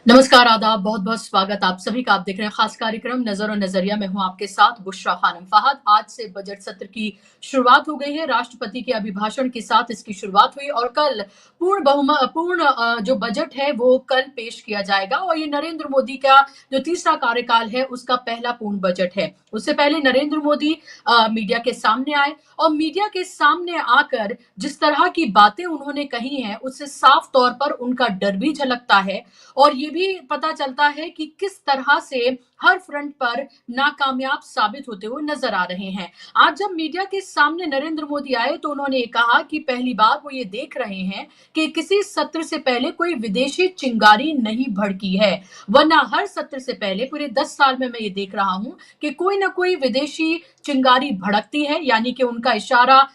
नमस्कार, आदाब, बहुत-बहुत स्वागत आप सभी का। आप देख रहे हैं खास कार्यक्रम नज़र और नज़रिया। मैं हूं आपके साथ बुशरा खानम फहद। आज से बजट सत्र की शुरुआत हो गई है। राष्ट्रपति के अभिभाषण के साथ इसकी शुरुआत हुई और कल पूर्ण जो बजट है वो कल पेश किया जाएगा और ये नरेंद्र मोदी का जो तीसरा कार्यकाल है उसका पहला पूर्ण बजट है। उससे पहले नरेंद्र मोदी मीडिया के सामने आए और मीडिया के सामने आकर जिस तरह की बातें उन्होंने कही हैं उससे साफ तौर पर उनका डर भी झलकता है और ये भी पता चलता है कि किस तरह से हर फ्रंट पर नाकामयाब साबित होते हुए नजर आ रहे हैं। आज जब मीडिया के सामने नरेंद्र मोदी आए तो उन्होंने कहा कि पहली बार वो ये देख रहे हैं कि किसी सत्र से पहले कोई विदेशी चिंगारी नहीं भड़की है, वरना हर सत्र से पहले पूरे 10 साल में मैं ये देख रहा हूं कि कोई ना कोई विदेशी चिंगारी भड़कती है, यानी कि उनका इशारा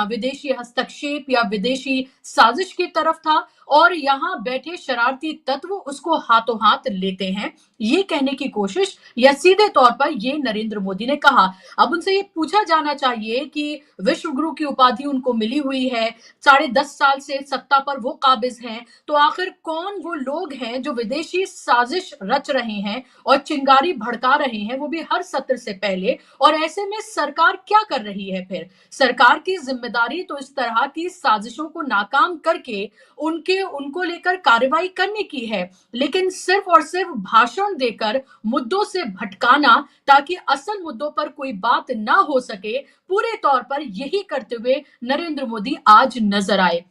विदेशी हस्तक्षेप या विदेशी साजिश की तरफ था और यहाँ बैठे शरारती तत्व उसको हाथों हाथ लेते हैं, ये कहने की कोशिश या सीधे तौर पर ये नरेंद्र मोदी ने कहा। अब उनसे ये पूछा जाना चाहिए कि विश्व गुरु की उपाधि उनको मिली हुई है, 10.5 साल से सत्ता पर वो काबिज हैं, तो आखिर कौन वो लोग हैं जो विदेशी साजिश रच रहे हैं और चिंगारी भड़का रहे हैं, वो भी हर सत्र से पहले। और ऐसे में सरकार क्या कर रही है फिर? सरकार की जिम्मेदारी तो इस तरह की साजिशों को नाकाम करके उनको लेकर कार्रवाई करने की है, लेकिन सिर्फ और सिर्फ भाषण देकर मुद्दों से भटकाना ताकि असल मुद्दों पर कोई बात ना हो सके, पूरे तौर पर यही करते हुए नरेंद्र मोदी आज नजर आए।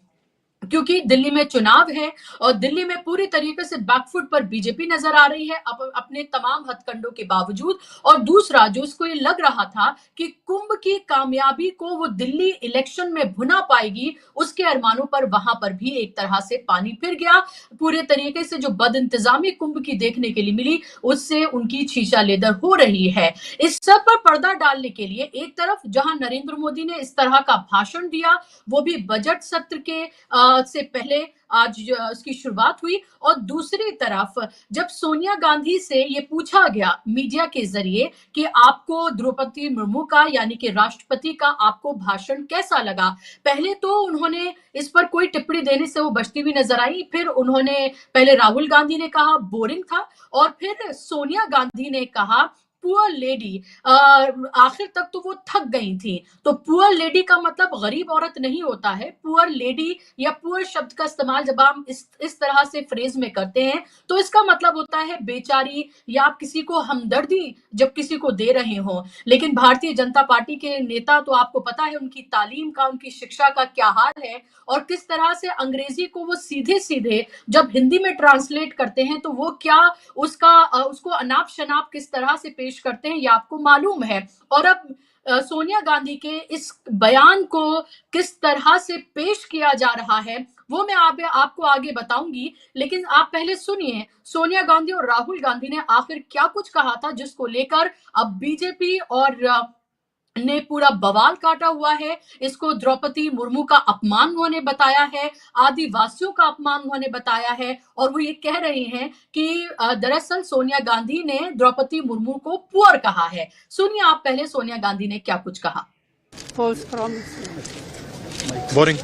क्योंकि दिल्ली में चुनाव है और दिल्ली में पूरी तरीके से बैकफुट पर बीजेपी नजर आ रही है अपने तमाम हथकंडों के बावजूद। और दूसरा जो इसको ये लग रहा था कि कुंभ की कामयाबी को वो दिल्ली इलेक्शन में भुना पाएगी, उसके अरमानों पर वहां पर भी एक तरह से पानी फिर गया। पूरे तरीके से जो बदइंतजामी कुंभ की देखने के लिए मिली उससे उनकी छीछा लेदर हो रही है। इस सब पर पर्दा डालने के लिए एक तरफ जहां नरेंद्र मोदी ने इस तरह का भाषण दिया, वो भी बजट सत्र के से पहले आज उसकी शुरुआत हुई, और दूसरी तरफ जब सोनिया गांधी से ये पूछा गया मीडिया के जरिए कि आपको द्रौपदी मुर्मू का यानी कि राष्ट्रपति का आपको भाषण कैसा लगा, पहले तो उन्होंने इस पर कोई टिप्पणी देने से वो बचती हुई नजर आई। फिर उन्होंने पहले राहुल गांधी ने कहा बोरिंग था और फिर सोनिया गांधी ने कहा पुअर लेडी। आखिर तक तो वो थक गई थी। तो पुअर लेडी का मतलब गरीब औरत नहीं होता है। पुअर लेडी या पुअर शब्द का इस्तेमाल जब हम इस तरह से फ्रेज में करते हैं तो इसका मतलब होता है बेचारी, या आप किसी को हमदर्दी जब किसी को दे रहे हो। लेकिन भारतीय जनता पार्टी के नेता तो आपको पता है उनकी तालीम का, उनकी शिक्षा का क्या हाल है और किस तरह से अंग्रेजी को वो सीधे सीधे जब हिंदी में ट्रांसलेट करते हैं तो वो क्या उसको अनाप शनाप किस तरह से पेश करते हैं ये आपको मालूम है। और अब सोनिया गांधी के इस बयान को किस तरह से पेश किया जा रहा है वो मैं आपको आगे बताऊंगी, लेकिन आप पहले सुनिए सोनिया गांधी और राहुल गांधी ने आखिर क्या कुछ कहा था जिसको लेकर अब बीजेपी और ने पूरा बवाल काटा हुआ है। इसको द्रौपदी मुर्मू का अपमान उन्होंने बताया है, आदिवासियों का अपमान उन्होंने बताया है और वो ये कह रहे हैं कि दरअसल सोनिया गांधी ने द्रौपदी मुर्मू को पुअर कहा है। सुनिए आप पहले सोनिया गांधी ने क्या कुछ कहा। False promise. Boring.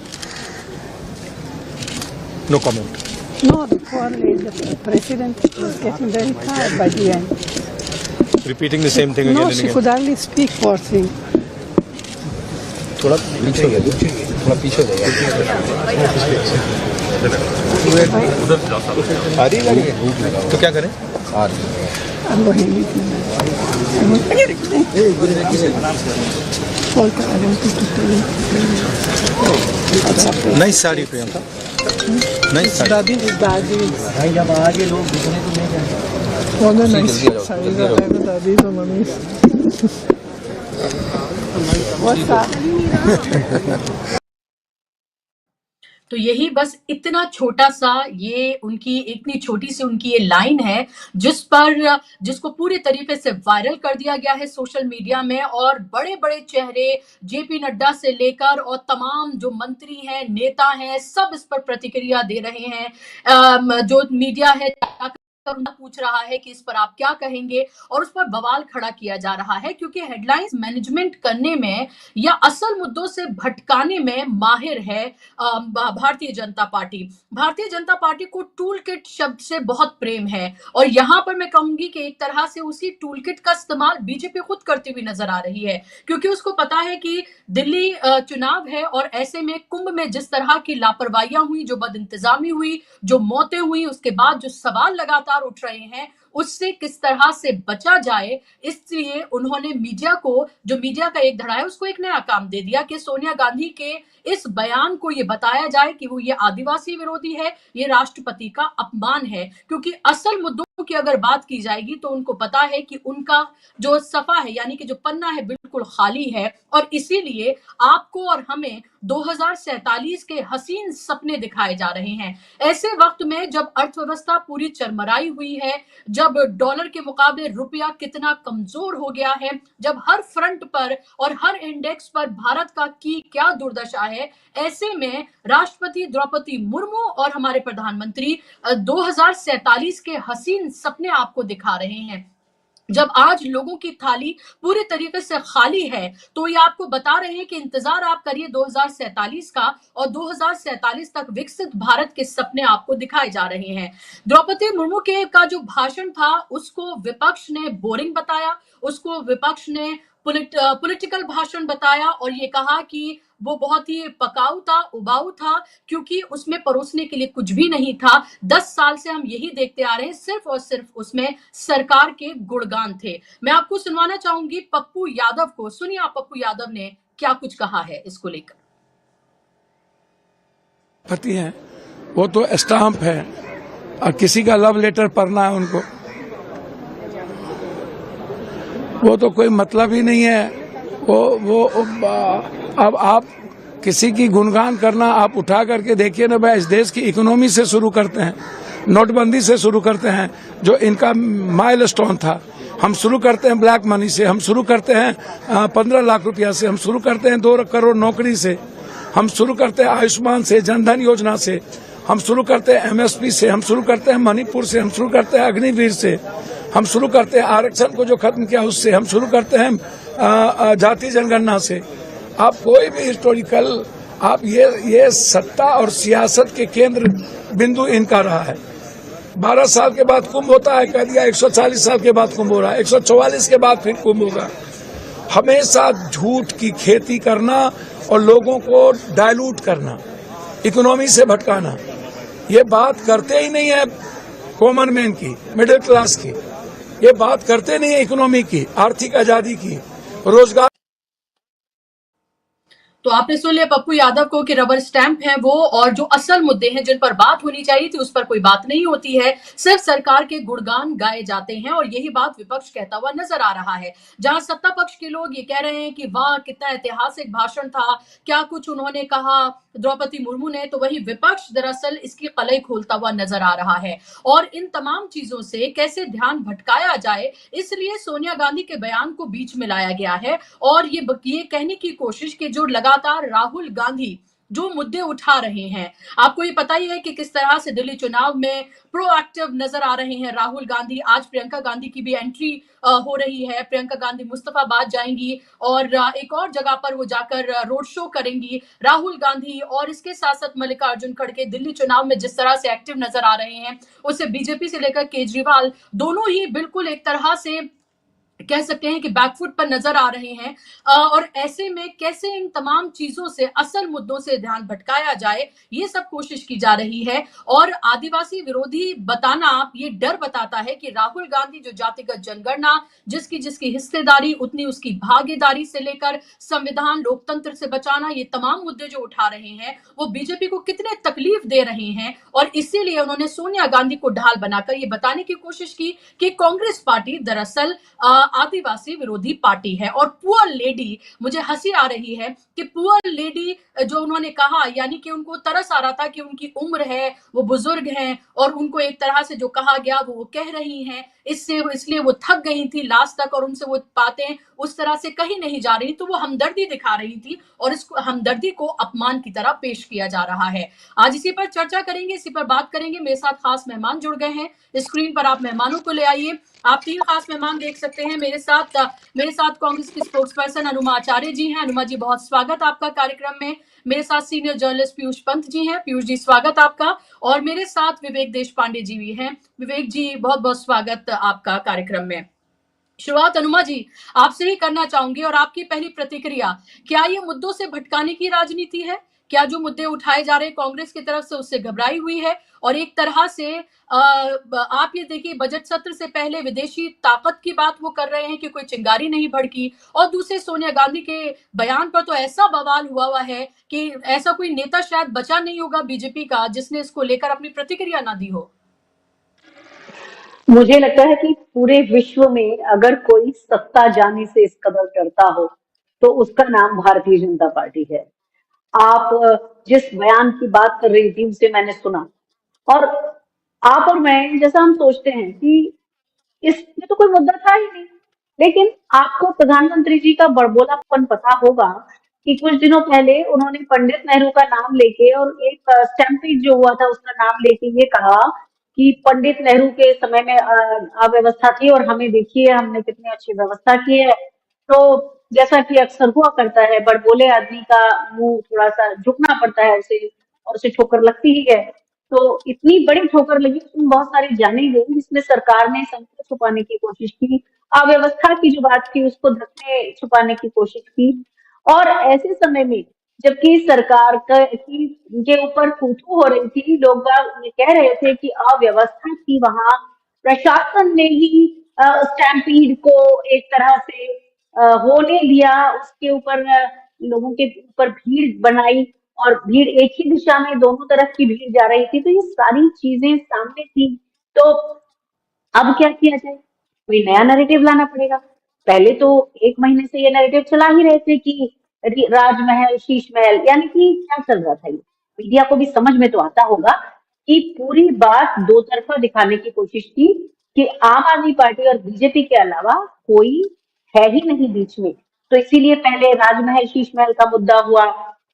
No comment. No, the poor lady, the president was getting very tired by the end. Repeating the same thing again No, and she again. could hardly speak, poor thing. थोड़ा पीछे हो जाइए, थोड़ा पीछे हो जाइए। आ रही है तो क्या करें? आ रही है। I'm going to leave you. Nice sari Priyanka, nice sari. Daddy is daddy. भाई जब आगे लोग दूसरे को नहीं जानते। All the nice sarees are like daddies or mummies. What's that? तो यही बस इतना छोटा सा ये उनकी इतनी छोटी सी उनकी ये लाइन है जिसको पूरे तरीके से वायरल कर दिया गया है सोशल मीडिया में, और बड़े बड़े चेहरे जेपी नड्डा से लेकर और तमाम जो मंत्री हैं नेता हैं सब इस पर प्रतिक्रिया दे रहे हैं। जो मीडिया है उनका पूछ रहा है कि इस पर आप क्या कहेंगे, और उस पर बवाल खड़ा किया जा रहा है क्योंकि हेडलाइंस मैनेजमेंट करने में या असल मुद्दों से भटकाने में माहिर है भारतीय जनता पार्टी। भारतीय जनता पार्टी को टूल किट शब्द से बहुत प्रेम है, और यहां पर मैं कहूंगी कि एक तरह से उसी टूल किट का इस्तेमाल बीजेपी खुद करती हुई नजर आ रही है, क्योंकि उसको पता है कि दिल्ली चुनाव है और ऐसे में कुंभ में जिस तरह की लापरवाहियां हुई, जो बदइंतजामी हुई, जो मौतें हुई, उसके बाद जो सवाल लगातार उठ रहे हैं, उससे किस तरह से बचा जाए, इसलिए उन्होंने मीडिया को, जो मीडिया का एक धड़ा है, उसको एक नया काम दे दिया कि सोनिया गांधी के इस बयान को ये बताया जाए कि वो ये आदिवासी विरोधी है, ये राष्ट्रपति का अपमान है। क्योंकि असल मुद्दों की अगर बात की जाएगी तो उनको पता है कि उनका जो सफा है, यानी कि जो पन्ना है, बिल्कुल खाली है, और इसीलिए आपको और हमें 2047 के हसीन सपने दिखाए जा रहे हैं। ऐसे वक्त में जब अर्थव्यवस्था पूरी चरमराई हुई है, जब डॉलर के मुकाबले रुपया कितना कमजोर हो गया है, जब हर फ्रंट पर और हर इंडेक्स पर भारत का की क्या दुर्दशा है, ऐसे में राष्ट्रपति द्रौपदी मुर्मू और हमारे प्रधानमंत्री 2047 के हसीन सपने आपको दिखा रहे हैं। जब आज लोगों की थाली पूरी तरीके से खाली है, तो ये आपको बता रहे हैं कि इंतजार आप करिए 2047 का, और 2047 तक विकसित भारत के सपने आपको दिखाए जा रहे हैं। द्रौपदी मुर्मू के का जो भाषण था, उसको विपक्ष ने बोरिंग बताया, उसको विपक्ष ने पॉलिटिकल भाषण बताया, और ये कहा कि वो बहुत ही पकाऊ था, उबाऊ था, क्योंकि उसमें परोसने के लिए कुछ भी नहीं था। 10 साल से हम यही देखते आ रहे हैं, सिर्फ और सिर्फ उसमें सरकार के गुणगान थे। मैं आपको सुनवाना चाहूंगी पप्पू यादव को। सुनिए आप पप्पू यादव ने क्या कुछ कहा है इसको लेकर। पति हैं, वो तो स्टाम्प है, और किसी का लव लेटर पढ़ना है उनको, वो तो कोई मतलब ही नहीं है। वो अब आप किसी की गुणगान करना आप उठा करके देखिए ना भाई। इस देश की इकोनॉमी से शुरू करते हैं, नोटबंदी से शुरू करते हैं, जो इनका माइलस्टोन था। हम शुरू करते हैं ब्लैक मनी से, हम शुरू करते हैं 15 लाख रुपया से, हम शुरू करते हैं 2 करोड़ नौकरी से, हम शुरू करते हैं आयुष्मान से, जनधन योजना से, हम शुरू करते हैं MSP से, हम शुरू करते हैं मणिपुर से, हम शुरू करते हैं अग्निवीर से, हम शुरू करते हैं आरक्षण को जो खत्म किया उससे, हम शुरू करते हैं जाति जनगणना से। आप कोई भी हिस्टोरिकल, आप ये सत्ता और सियासत के केंद्र बिंदु इनका रहा है। 12 साल के बाद कुंभ होता है, कह दिया 140 साल के बाद कुंभ हो रहा है, 144 के बाद फिर कुंभ होगा। हमेशा झूठ की खेती करना और लोगों को डाइल्यूट करना, इकोनॉमी से भटकाना, ये बात करते ही नहीं है कॉमन मैन की, मिडिल क्लास की। ये बात करते नहीं है इकोनॉमी की, आर्थिक आजादी की, रोजगार। तो आपने सुन लिया पप्पू यादव को कि रबर स्टैंप है वो, और जो असल मुद्दे हैं जिन पर बात होनी चाहिए थी उस पर कोई बात नहीं होती है, सिर्फ सरकार के गुणगान गाए जाते हैं, और यही बात विपक्ष कहता हुआ नजर आ रहा है। जहां सत्ता पक्ष के लोग ये कह रहे हैं कि वाह कितना ऐतिहासिक भाषण था, क्या कुछ उन्होंने कहा द्रौपदी मुर्मू ने, तो वही विपक्ष दरअसल इसकी कलई खोलता हुआ नजर आ रहा है। और इन तमाम चीजों से कैसे ध्यान भटकाया जाए, इसलिए सोनिया गांधी के बयान को बीच में लाया गया है, और ये कहने की कोशिश कि जो लगातार राहुल गांधी जो मुद्दे उठा रहे हैं, आपको ये पता ही है कि किस तरह से दिल्ली चुनाव में प्रोएक्टिव नजर आ रहे हैं राहुल गांधी। आज प्रियंका गांधी की भी एंट्री हो रही है, प्रियंका गांधी मुस्तफाबाद जाएंगी और एक और जगह पर वो जाकर रोड शो करेंगी राहुल गांधी। और इसके साथ साथ मल्लिकार्जुन खड़गे दिल्ली चुनाव में जिस तरह से एक्टिव नजर आ रहे हैं, उससे बीजेपी से लेकर केजरीवाल दोनों ही बिल्कुल एक तरह से कह सकते हैं कि बैकफुट पर नजर आ रहे हैं। और ऐसे में कैसे इन तमाम चीजों से, असल मुद्दों से ध्यान भटकाया जाए, ये सब कोशिश की जा रही है। और आदिवासी विरोधी बताना आप ये डर बताता है कि राहुल गांधी जो जातिगत जनगणना, जिसकी हिस्सेदारी उतनी उसकी भागीदारी से लेकर संविधान लोकतंत्र से बचाना, ये तमाम मुद्दे जो उठा रहे हैं वो बीजेपी को कितने तकलीफ दे रहे हैं। और इसीलिए उन्होंने सोनिया गांधी को ढाल बनाकर ये बताने की कोशिश की कि कांग्रेस पार्टी दरअसल आदिवासी विरोधी पार्टी है। और पुअर लेडी, मुझे हंसी आ रही है कि पुअर लेडी जो उन्होंने कहा, यानी कि उनको तरस आ रहा था कि उनकी उम्र है, वो बुजुर्ग हैं, और उनको एक तरह से जो कहा गया वो कह रही हैं। इसलिए वो थक गई थी लास्ट तक और उनसे वो बातें उस तरह से कही नहीं जा रही, तो वो हमदर्दी दिखा रही थी और इस हमदर्दी को अपमान की तरह पेश किया जा रहा है। आज इसी पर चर्चा करेंगे, इसी पर बात करेंगे। मेरे साथ खास मेहमान जुड़ गए हैं। स्क्रीन पर आप मेहमानों को ले आइए। आप 3 खास मेहमान देख सकते हैं। मेरे साथ कांग्रेस की स्पोक्स पर्सन अनुमा आचार्य जी हैं। अनुमा जी, बहुत स्वागत आपका कार्यक्रम में। मेरे साथ सीनियर जर्नलिस्ट पीयूष पंत जी हैं। पीयूष जी, स्वागत आपका। और मेरे साथ विवेक देशपांडे जी भी हैं। विवेक जी, बहुत बहुत स्वागत आपका कार्यक्रम में। शुरुआत अनुमा जी आपसे ही करना चाहूंगी और आपकी पहली प्रतिक्रिया, क्या ये मुद्दों से भटकाने की राजनीति है? क्या जो मुद्दे उठाए जा रहे हैं कांग्रेस की तरफ से उससे घबराई हुई है? और एक तरह से आप ये देखिए, बजट सत्र से पहले विदेशी ताकत की बात वो कर रहे हैं कि कोई चिंगारी नहीं भड़की, और दूसरे सोनिया गांधी के बयान पर तो ऐसा बवाल हुआ है कि ऐसा कोई नेता शायद बचा नहीं होगा बीजेपी का जिसने इसको लेकर अपनी प्रतिक्रिया ना दी हो। मुझे लगता है कि पूरे विश्व में अगर कोई सत्ता जाने से इस कदर डरता हो तो उसका नाम भारतीय जनता पार्टी है। आप जिस बयान की बात कर रही थी उसे मैंने सुना, और आप और मैं जैसा हम सोचते हैं कि इसमें तो कोई मुद्दा था ही नहीं, लेकिन आपको प्रधानमंत्री जी का बड़बोलापन पता होगा कि कुछ दिनों पहले उन्होंने पंडित नेहरू का नाम लेके और एक स्टैम्पीड जो हुआ था उसका नाम लेके ये कहा कि पंडित नेहरू के समय में अव्यवस्था थी और हमें देखिए हमने कितनी अच्छी व्यवस्था की है। तो जैसा कि अक्सर हुआ करता है, बड़बोले आदमी का मुंह थोड़ा सा झुकना पड़ता है उसे, और उसे ठोकर लगती ही है। तो इतनी बड़ी ठोकर लगी, उसमें बहुत सारी जाने गई, जिसमें सरकार ने संकट छुपाने की कोशिश की, अव्यवस्था की जो बात थी उसको ढकने छुपाने की कोशिश की। और ऐसे समय में जबकि सरकार के ऊपर थू-थू हो रही थी, लोग बाग ये कह रहे थे कि अव्यवस्था थी वहां, प्रशासन ने ही स्टैम्पीड को एक तरह से होने दिया, उसके ऊपर लोगों के ऊपर भीड़ बनाई और भीड़ एक ही दिशा में दोनों तरफ की भीड़ जा रही थी। तो ये सारी चीजें सामने थी। तो अब क्या किया जाए? कोई नया नैरेटिव लाना पड़ेगा। पहले तो 1 महीने से ये नैरेटिव चला ही रहे थे कि राजमहल, शीश महल, यानी कि क्या चल रहा था ये? मीडिया को भी समझ में तो आता होगा कि पूरी बात दो तरफा दिखाने की कोशिश की कि आम आदमी पार्टी और बीजेपी के अलावा कोई है ही नहीं बीच में। तो इसीलिए पहले राजमहल, शीश महल का मुद्दा हुआ,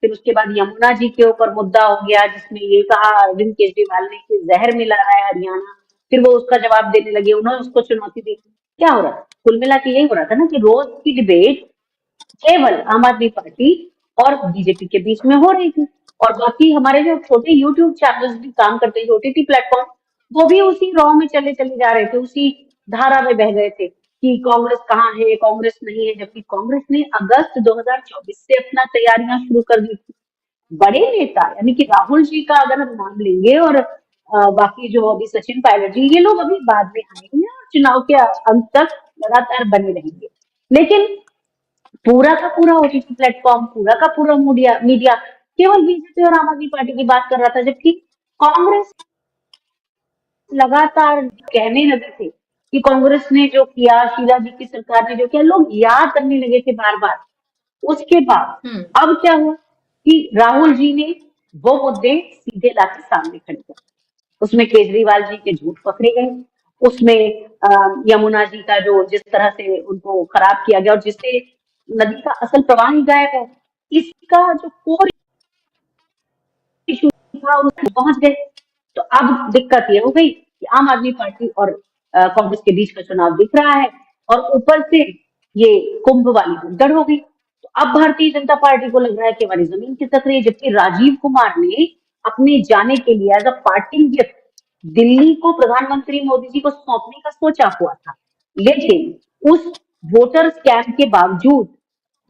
फिर उसके बाद यमुना जी के ऊपर मुद्दा हो गया जिसमें ये कहा अरविंद केजरीवाल ने कि जहर मिला रहा है हरियाणा। फिर वो उसका जवाब देने लगे, उन्होंने उसको चुनौती दी। क्या हो रहा था? कुल मिला के यही हो रहा था ना कि रोज की डिबेट केवल आम आदमी पार्टी और बीजेपी के बीच में हो रही थी, और बाकी हमारे जो छोटे यूट्यूब चैनल्स भी काम करते हैं, ओटीटी प्लेटफॉर्म, वो भी उसी रॉ में चले जा रहे थे, उसी धारा में बह गए थे कि कांग्रेस कहाँ है, कांग्रेस नहीं है। जबकि कांग्रेस ने अगस्त 2024 से अपना तैयारियां शुरू कर दी थी। बड़े नेता यानी कि राहुल जी का अगर हम नाम लेंगे और बाकी जो अभी सचिन पायलट जी, ये लोग अभी बाद में आएंगे और चुनाव के अंत तक लगातार बने रहेंगे। लेकिन पूरा का पूरा ओटीटी प्लेटफॉर्म, पूरा का पूरा मीडिया केवल बीजेपी और आम आदमी पार्टी की बात कर रहा था, जबकि कांग्रेस लगातार कहने लगे थे कि कांग्रेस ने जो किया, शीला जी की सरकार ने जो किया, लोग याद करने लगे थे बार बार। उसके बाद अब क्या हुआ कि राहुल जी ने वो मुद्दे सीधे लाके सामने खड़े कर, उसमें केजरीवाल जी के झूठ पकड़े गए, उसमें यमुना जी का जो जिस तरह से उनको खराब किया गया और जिससे नदी का असल प्रवाह ही गायब है, इसका जो कोर इशू था उसमें पहुंच गए। तो अब दिक्कत ये हो गई कि आम आदमी पार्टी और कांग्रेस के बीच का चुनाव दिख रहा है और ऊपर से ये कुंभ वाली भगदड़ हो गई। तो अब भारतीय जनता पार्टी को लग रहा है कि हमारी जमीन खिसक रही है, जबकि राजीव कुमार ने अपने जाने के लिए as a parting gift Delhi को प्रधानमंत्री मोदी जी को सौंपने का सोचा हुआ था। लेकिन उस वोटर स्कैम के बावजूद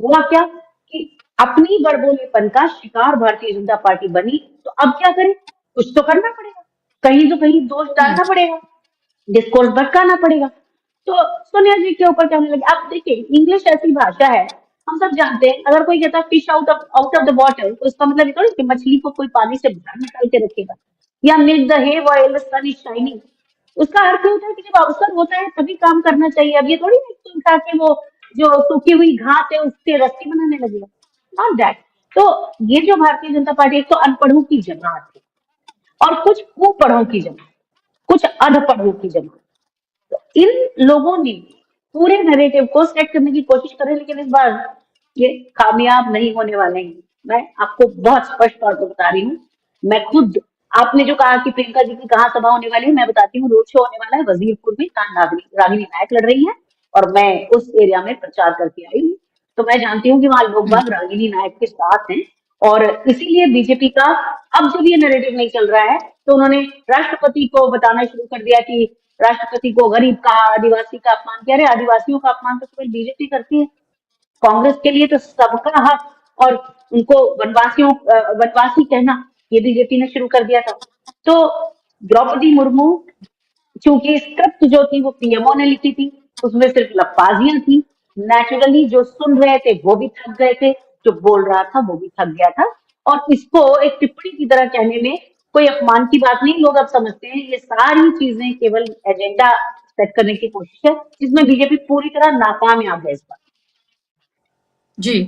हुआ क्या कि अपनी बड़बोलेपन का शिकार भारतीय जनता पार्टी बनी। तो अब क्या करें? कुछ तो करना पड़ेगा, कहीं तो कहीं दोष डालना पड़ेगा, डिस्कोर्स भटकाना पड़ेगा। तो सोनिया जी के ऊपर कहने लगे। आप देखिए, इंग्लिश ऐसी भाषा है, हम सब जानते हैं, अगर कोई कहता है fish out of the water, तो इसका मतलब ये थोड़ी कि मछली को कोई पानी से बाहर निकाल के रखेगा, या make the hay while the sun is shining. उसका अर्थ होता है कि जब अवसर होता है तभी काम करना चाहिए। अब ये थोड़ी नहीं उठा के वो जो सूखी हुई घास है उससे रस्सी बनाने लगेगा, नॉट दैट। तो ये जो भारतीय जनता पार्टी, एक तो अनपढ़ों की जमात है और कुछ कुपढ़ों की जमात, कुछ अनपढ़ों की जमात। तो इन लोगों ने पूरे नैरेटिव को सेट करने की कोशिश करे, लेकिन इस बार ये कामयाब नहीं होने वाले हैं। मैं आपको बहुत स्पष्ट तौर पर बता रही हूँ। मैं खुद, आपने जो कहा कि प्रियंका जी की कहाँ सभा होने वाली है, मैं बताती हूँ, रोड शो होने वाला है वजीरपुर में, कहाँ रागिनी नायक लड़ रही है और मैं उस एरिया में प्रचार करके आई हूँ। तो मैं जानती हूँ कि वहां लोग बाग रागिनी नायक के साथ हैं, और इसीलिए बीजेपी का अब जब ये नैरेटिव नहीं चल रहा है तो उन्होंने राष्ट्रपति को बताना शुरू कर दिया कि राष्ट्रपति को गरीब कहा, आदिवासी का अपमान किया। अरे आदिवासियों का अपमान तो केवल बीजेपी करती है, कांग्रेस के लिए तो सबका हक, और उनको वनवासी कहना ये बीजेपी ने शुरू कर दिया था। तो द्रौपदी मुर्मू, क्योंकि स्क्रिप्ट जो थी वो पीएमओ ने लिखी थी, उसमें सिर्फ लफाजियां थी, नेचुरली जो सुन रहे थे वो भी थक गए थे, जो बोल रहा था वो भी थक गया था, और इसको एक टिप्पणी की तरह कहने में कोई अपमान की बात नहीं। लोग अब समझते हैं ये सारी चीजें केवल एजेंडा सेट करने की कोशिश है, जिसमें बीजेपी पूरी तरह नाकामयाब है इस बार। जी,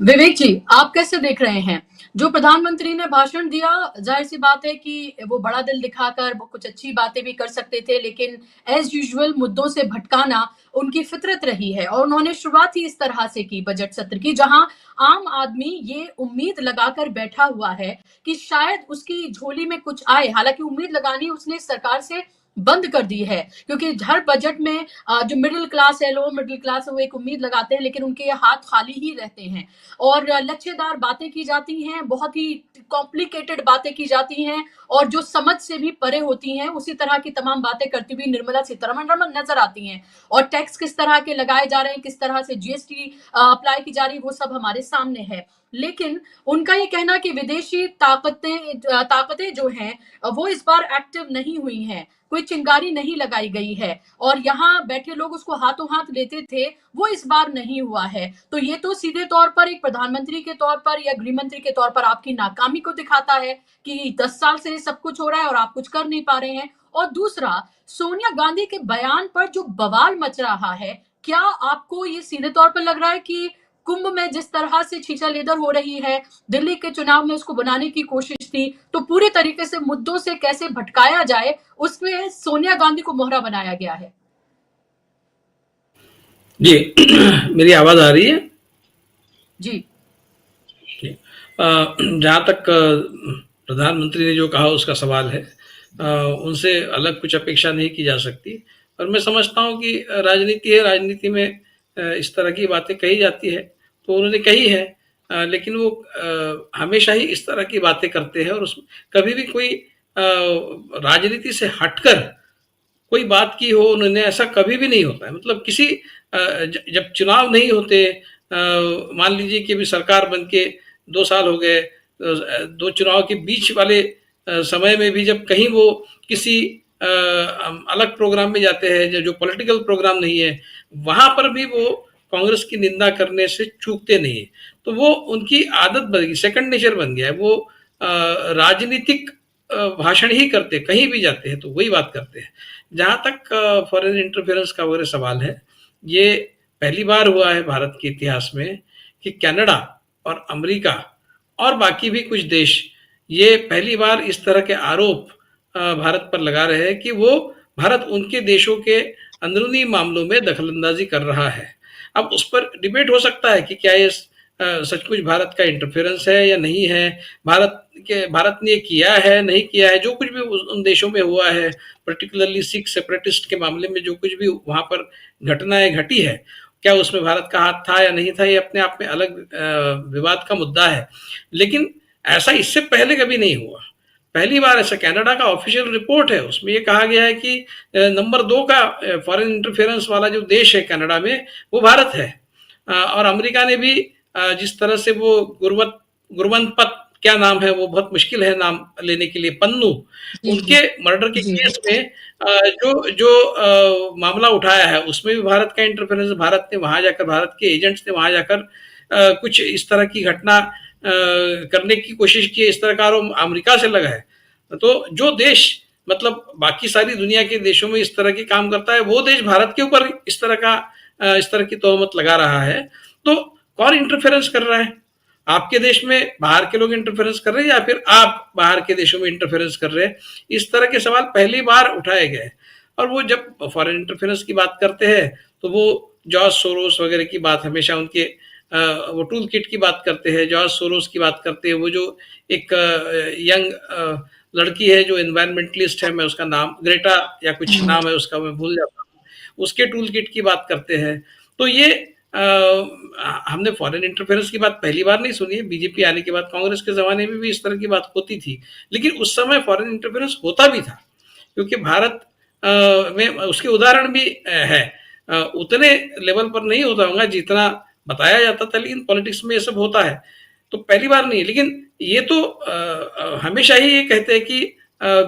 विवेक जी, आप कैसे देख रहे हैं? जो प्रधानमंत्री ने भाषण दिया, जाहिर सी बात है कि वो बड़ा दिल दिखाकर वो कुछ अच्छी बातें भी कर सकते थे, लेकिन एज यूजुअल मुद्दों से भटकाना उनकी फितरत रही है और उन्होंने शुरुआत ही इस तरह से की बजट सत्र की, जहां आम आदमी ये उम्मीद लगाकर बैठा हुआ है कि शायद उसकी झोली में कुछ आए। हालांकि उम्मीद लगानी उसने सरकार से बंद कर दी है, क्योंकि हर बजट में जो मिडिल क्लास है, लो मिडिल क्लास है, वो एक उम्मीद लगाते हैं, लेकिन उनके हाथ खाली ही रहते हैं और लच्छेदार बातें की जाती हैं, बहुत ही कॉम्प्लिकेटेड बातें की जाती हैं और जो समझ से भी परे होती हैं, उसी तरह की तमाम बातें करती हुई निर्मला सीतारमण नजर आती हैं। और टैक्स किस तरह के लगाए जा रहे हैं, किस तरह से जीएसटी अप्लाई की जा रही है, वो सब हमारे सामने है। लेकिन उनका ये कहना कि विदेशी ताकतें जो हैं वो इस बार एक्टिव नहीं हुई हैं, कोई चिंगारी नहीं लगाई गई है और यहाँ बैठे लोग उसको हाथों हाथ लेते थे, वो इस बार नहीं हुआ है। तो ये तो सीधे तौर पर एक प्रधानमंत्री के तौर पर या गृह मंत्री के तौर पर आपकी नाकामी को दिखाता है कि 10 साल से सब कुछ हो रहा है और आप कुछ कर नहीं पा रहे हैं। और दूसरा, सोनिया गांधी के बयान पर जो बवाल मच रहा है, क्या आपको ये सीधे तौर पर लग रहा है कि कुंभ में जिस तरह से छीछा लेदर हो रही है, दिल्ली के चुनाव में उसको बनाने की कोशिश थी, तो पूरे तरीके से मुद्दों से कैसे भटकाया जाए, उसमें सोनिया गांधी को मोहरा बनाया गया है? जी मेरी आवाज आ रही है? जी। जहां तक प्रधानमंत्री ने जो कहा उसका सवाल है, उनसे अलग कुछ अपेक्षा नहीं की जा सकती। और मैं समझता हूं कि राजनीति है, राजनीति में इस तरह की बातें कही जाती है, तो उन्होंने कही है, लेकिन वो हमेशा ही इस तरह की बातें करते हैं और उसमें कभी भी कोई राजनीति से हटकर कोई बात की हो उन्होंने, ऐसा कभी भी नहीं होता है। मतलब किसी जब चुनाव नहीं होते, मान लीजिए कि अभी सरकार बन के 2 साल हो गए, 2 चुनाव के बीच वाले समय में भी जब कहीं वो किसी अलग प्रोग्राम में जाते हैं जो पॉलिटिकल प्रोग्राम नहीं है, वहां पर भी वो कांग्रेस की निंदा करने से चूकते नहीं है। तो वो उनकी आदत बन गई, सेकंड नेचर बन गया है। वो राजनीतिक भाषण ही करते, कहीं भी जाते हैं तो वही बात करते हैं। जहां तक फॉरेन इंटरफेरेंस का वगैरह सवाल है, ये पहली बार हुआ है भारत के इतिहास में कि कनाडा और अमेरिका और बाकी भी कुछ देश ये पहली बार इस तरह के आरोप भारत पर लगा रहे हैं कि वो भारत उनके देशों के अंदरूनी मामलों में दखलंदाजी कर रहा है। अब उस पर डिबेट हो सकता है कि क्या ये सचमुच भारत का इंटरफेरेंस है या नहीं है, भारत ने किया है नहीं किया है। जो कुछ भी उन देशों में हुआ है, पर्टिकुलरली सिख सेपरेटिस्ट के मामले में जो कुछ भी वहां पर घटनाएं घटी है, क्या उसमें भारत का हाथ था या नहीं था, ये अपने आप में अलग विवाद का मुद्दा है। लेकिन ऐसा इससे पहले कभी नहीं हुआ, पहली बार ऐसा। कनाडा का ऑफिशियल रिपोर्ट है, उसमें ये कहा गया है कि नंबर 2 का फॉरेन इंटरफेरेंस वाला जो देश है कनाडा में, वो भारत है। और अमेरिका ने भी जिस तरह से वो गुरवंत क्या नाम है, वो बहुत मुश्किल है नाम लेने के लिए, पन्नू, उनके मर्डर के केस में जो मामला उठाया है उसमें भी भारत का इंटरफेरेंस। भारत ने वहां जाकर, भारत के एजेंट्स ने वहां जाकर कुछ इस तरह की घटना करने की कोशिश की, इस तरह का आरोप अमेरिका से लगा है। तो जो देश मतलब बाकी सारी दुनिया के देशों में इस तरह के काम करता है, वो देश भारत के ऊपर इस तरह की तोहमत लगा रहा है। तो कौन इंटरफेरेंस कर रहा है? आपके देश में बाहर के लोग इंटरफेरेंस कर रहे हैं या फिर आप बाहर के देशों में इंटरफेरेंस कर रहे हैं? इस तरह के सवाल पहली बार उठाए गए। और वो जब फॉरेन इंटरफेरेंस की बात करते हैं तो वो जॉर्ज सोरोस वगैरह की बात हमेशा उनके वो टूल किट की बात करते हैं, जॉर्ज सोरोस की बात करते हैं, वो जो एक यंग लड़की है जो एनवायरमेंटलिस्ट है, मैं उसका नाम ग्रेटा या कुछ नाम है उसका, मैं भूल जाता हूँ, उसके टूल किट की बात करते हैं। तो ये हमने फॉरेन इंटरफेरेंस की बात पहली बार नहीं सुनी है, बीजेपी आने के बाद कांग्रेस के जमाने में भी इस तरह की बात होती थी, लेकिन उस समय फॉरेन इंटरफेरेंस होता भी था, क्योंकि भारत में उसके उदाहरण भी है। उतने लेवल पर नहीं होता होगा जितना बताया जाता था, लेकिन पॉलिटिक्स में ये सब होता है, तो पहली बार नहीं है। लेकिन ये तो हमेशा ही ये कहते हैं कि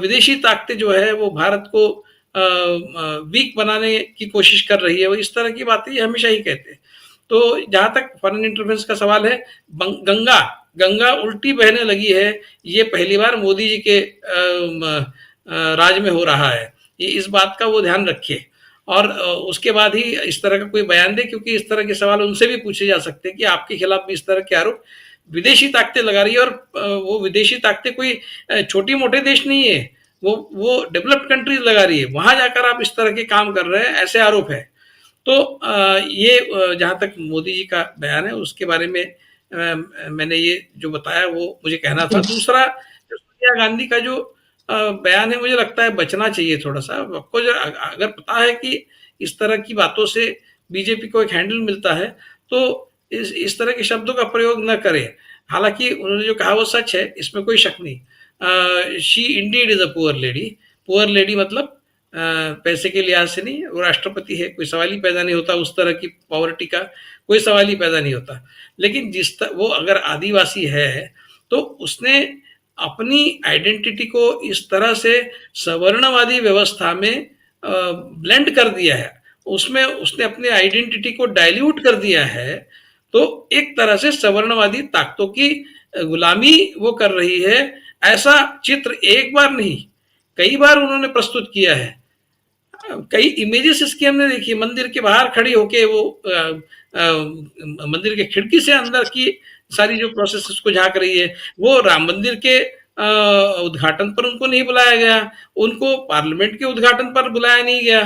विदेशी ताकतें जो है वो भारत को वीक बनाने की कोशिश कर रही है, वो इस तरह की बातें हमेशा ही कहते हैं। तो जहां तक फॉरेन इंटरफेरेंस का सवाल है, गंगा उल्टी बहने लगी है, ये पहली बार मोदी जी के राज में हो रहा है, ये इस बात का वो ध्यान रखे और उसके बाद ही इस तरह का कोई बयान दे, क्योंकि इस तरह के सवाल उनसे भी पूछे जा सकते हैं कि आपके खिलाफ भी इस तरह के आरोप विदेशी ताकतें लगा रही है, और वो विदेशी ताकतें कोई छोटी मोटे देश नहीं है, वो डेवलप्ड कंट्रीज लगा रही है, वहां जाकर आप इस तरह के काम कर रहे हैं, ऐसे आरोप है। तो ये जहां तक मोदी जी का बयान है उसके बारे में मैंने ये जो बताया वो मुझे कहना था। दूसरा, सोनिया गांधी का जो बयान है, मुझे लगता है बचना चाहिए थोड़ा सा। आपको अगर पता है कि इस तरह की बातों से बीजेपी को एक हैंडल मिलता है, तो इस तरह के शब्दों का प्रयोग न करें। हालांकि उन्होंने जो कहा वो सच है, इसमें कोई शक नहीं। She Indeed is a poor lady. Poor lady मतलब पैसे के लिहाज से नहीं, वो राष्ट्रपति है, कोई सवाल ही पैदा नहीं होता, उस तरह की पॉवर्टी का कोई सवाल ही पैदा नहीं होता। लेकिन वो अगर आदिवासी है तो उसने अपनी आइडेंटिटी को इस तरह से सवर्णवादी व्यवस्था में ब्लेंड कर दिया है, उसमें उसने अपनी आइडेंटिटी को डाइल्यूट कर दिया है, तो एक तरह से सवर्णवादी ताकतों की गुलामी वो कर रही है। ऐसा चित्र एक बार नहीं कई बार उन्होंने प्रस्तुत किया है। कई इमेजेस इसकी हमने देखी, मंदिर के बाहर खड़ी होके वो मंदिर के खिड़की से अंदर की सारी जो प्रोसेस उसको झांक रही है। वो राम मंदिर के उद्घाटन पर उनको नहीं बुलाया गया, उनको पार्लियामेंट के उद्घाटन पर बुलाया नहीं गया,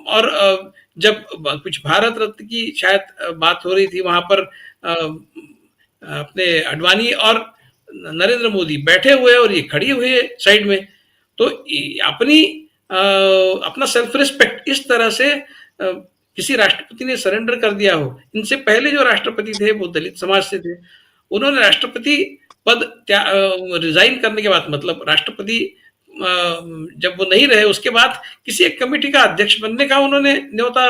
और जब कुछ भारत रत्न की शायद बात हो रही थी, वहां पर अपने अडवाणी और नरेंद्र मोदी बैठे हुए और ये खड़ी हुई है साइड में। तो अपना सेल्फ रिस्पेक्ट इस तरह से किसी राष्ट्रपति ने सरेंडर कर दिया हो। इनसे पहले जो राष्ट्रपति थे वो दलित समाज से थे, उन्होंने राष्ट्रपति पद रिजाइन करने के बाद, मतलब राष्ट्रपति जब वो नहीं रहे उसके बाद किसी एक कमेटी का अध्यक्ष बनने का उन्होंने न्योता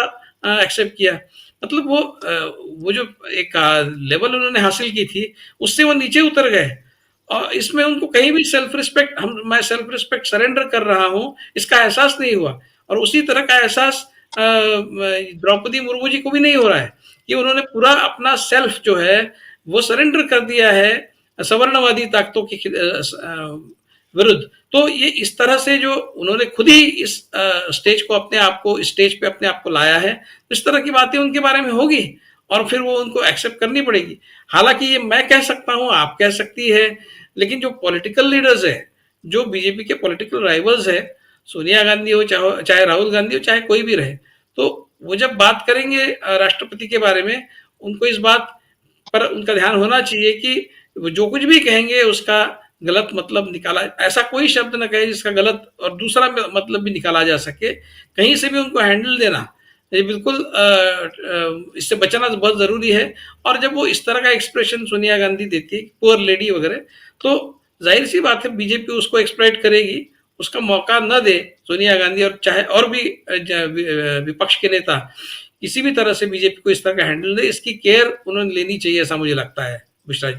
एक्सेप्ट किया। मतलब वो जो एक लेवल उन्होंने हासिल की थी उससे वो नीचे उतर गए, और इसमें उनको कहीं भी मैं सेल्फ रिस्पेक्ट सरेंडर कर रहा हूं इसका एहसास नहीं हुआ। और उसी तरह का एहसास द्रौपदी मुर्मू जी को भी नहीं हो रहा है कि उन्होंने पूरा अपना सेल्फ जो है वो सरेंडर कर दिया है सवर्णवादी ताकतों के विरुद्ध। तो ये इस तरह से जो उन्होंने खुद ही इस स्टेज पे अपने आप को लाया है, इस तरह की बातें उनके बारे में होगी और फिर वो उनको एक्सेप्ट करनी पड़ेगी। हालांकि ये मैं कह सकता हूं, आप कह सकती है, लेकिन जो पॉलिटिकल लीडर्स है, जो बीजेपी के पॉलिटिकल राइवल्स है, सोनिया गांधी हो चाहे राहुल गांधी हो चाहे कोई भी रहे, तो वो जब बात करेंगे राष्ट्रपति के बारे में, उनको इस बात पर उनका ध्यान होना चाहिए कि जो कुछ भी कहेंगे उसका गलत मतलब निकाला, ऐसा कोई शब्द न कहे जिसका गलत और दूसरा मतलब भी निकाला जा सके। कहीं से भी उनको हैंडल देना, ये बिल्कुल इससे बचना बहुत जरूरी है। और जब वो इस तरह का एक्सप्रेशन सोनिया गांधी देती है, पुअर लेडी वगैरह, तो जाहिर सी बात है बीजेपी उसको एक्सप्लॉइट करेगी, उसका मौका न दे सोनिया गांधी और चाहे और भी विपक्ष के नेता किसी भी तरह से बीजेपी को इस तरह का हैंडल दे, इसकी केयर उन्होंने लेनी चाहिए, ऐसा मुझे लगता है। बुशरा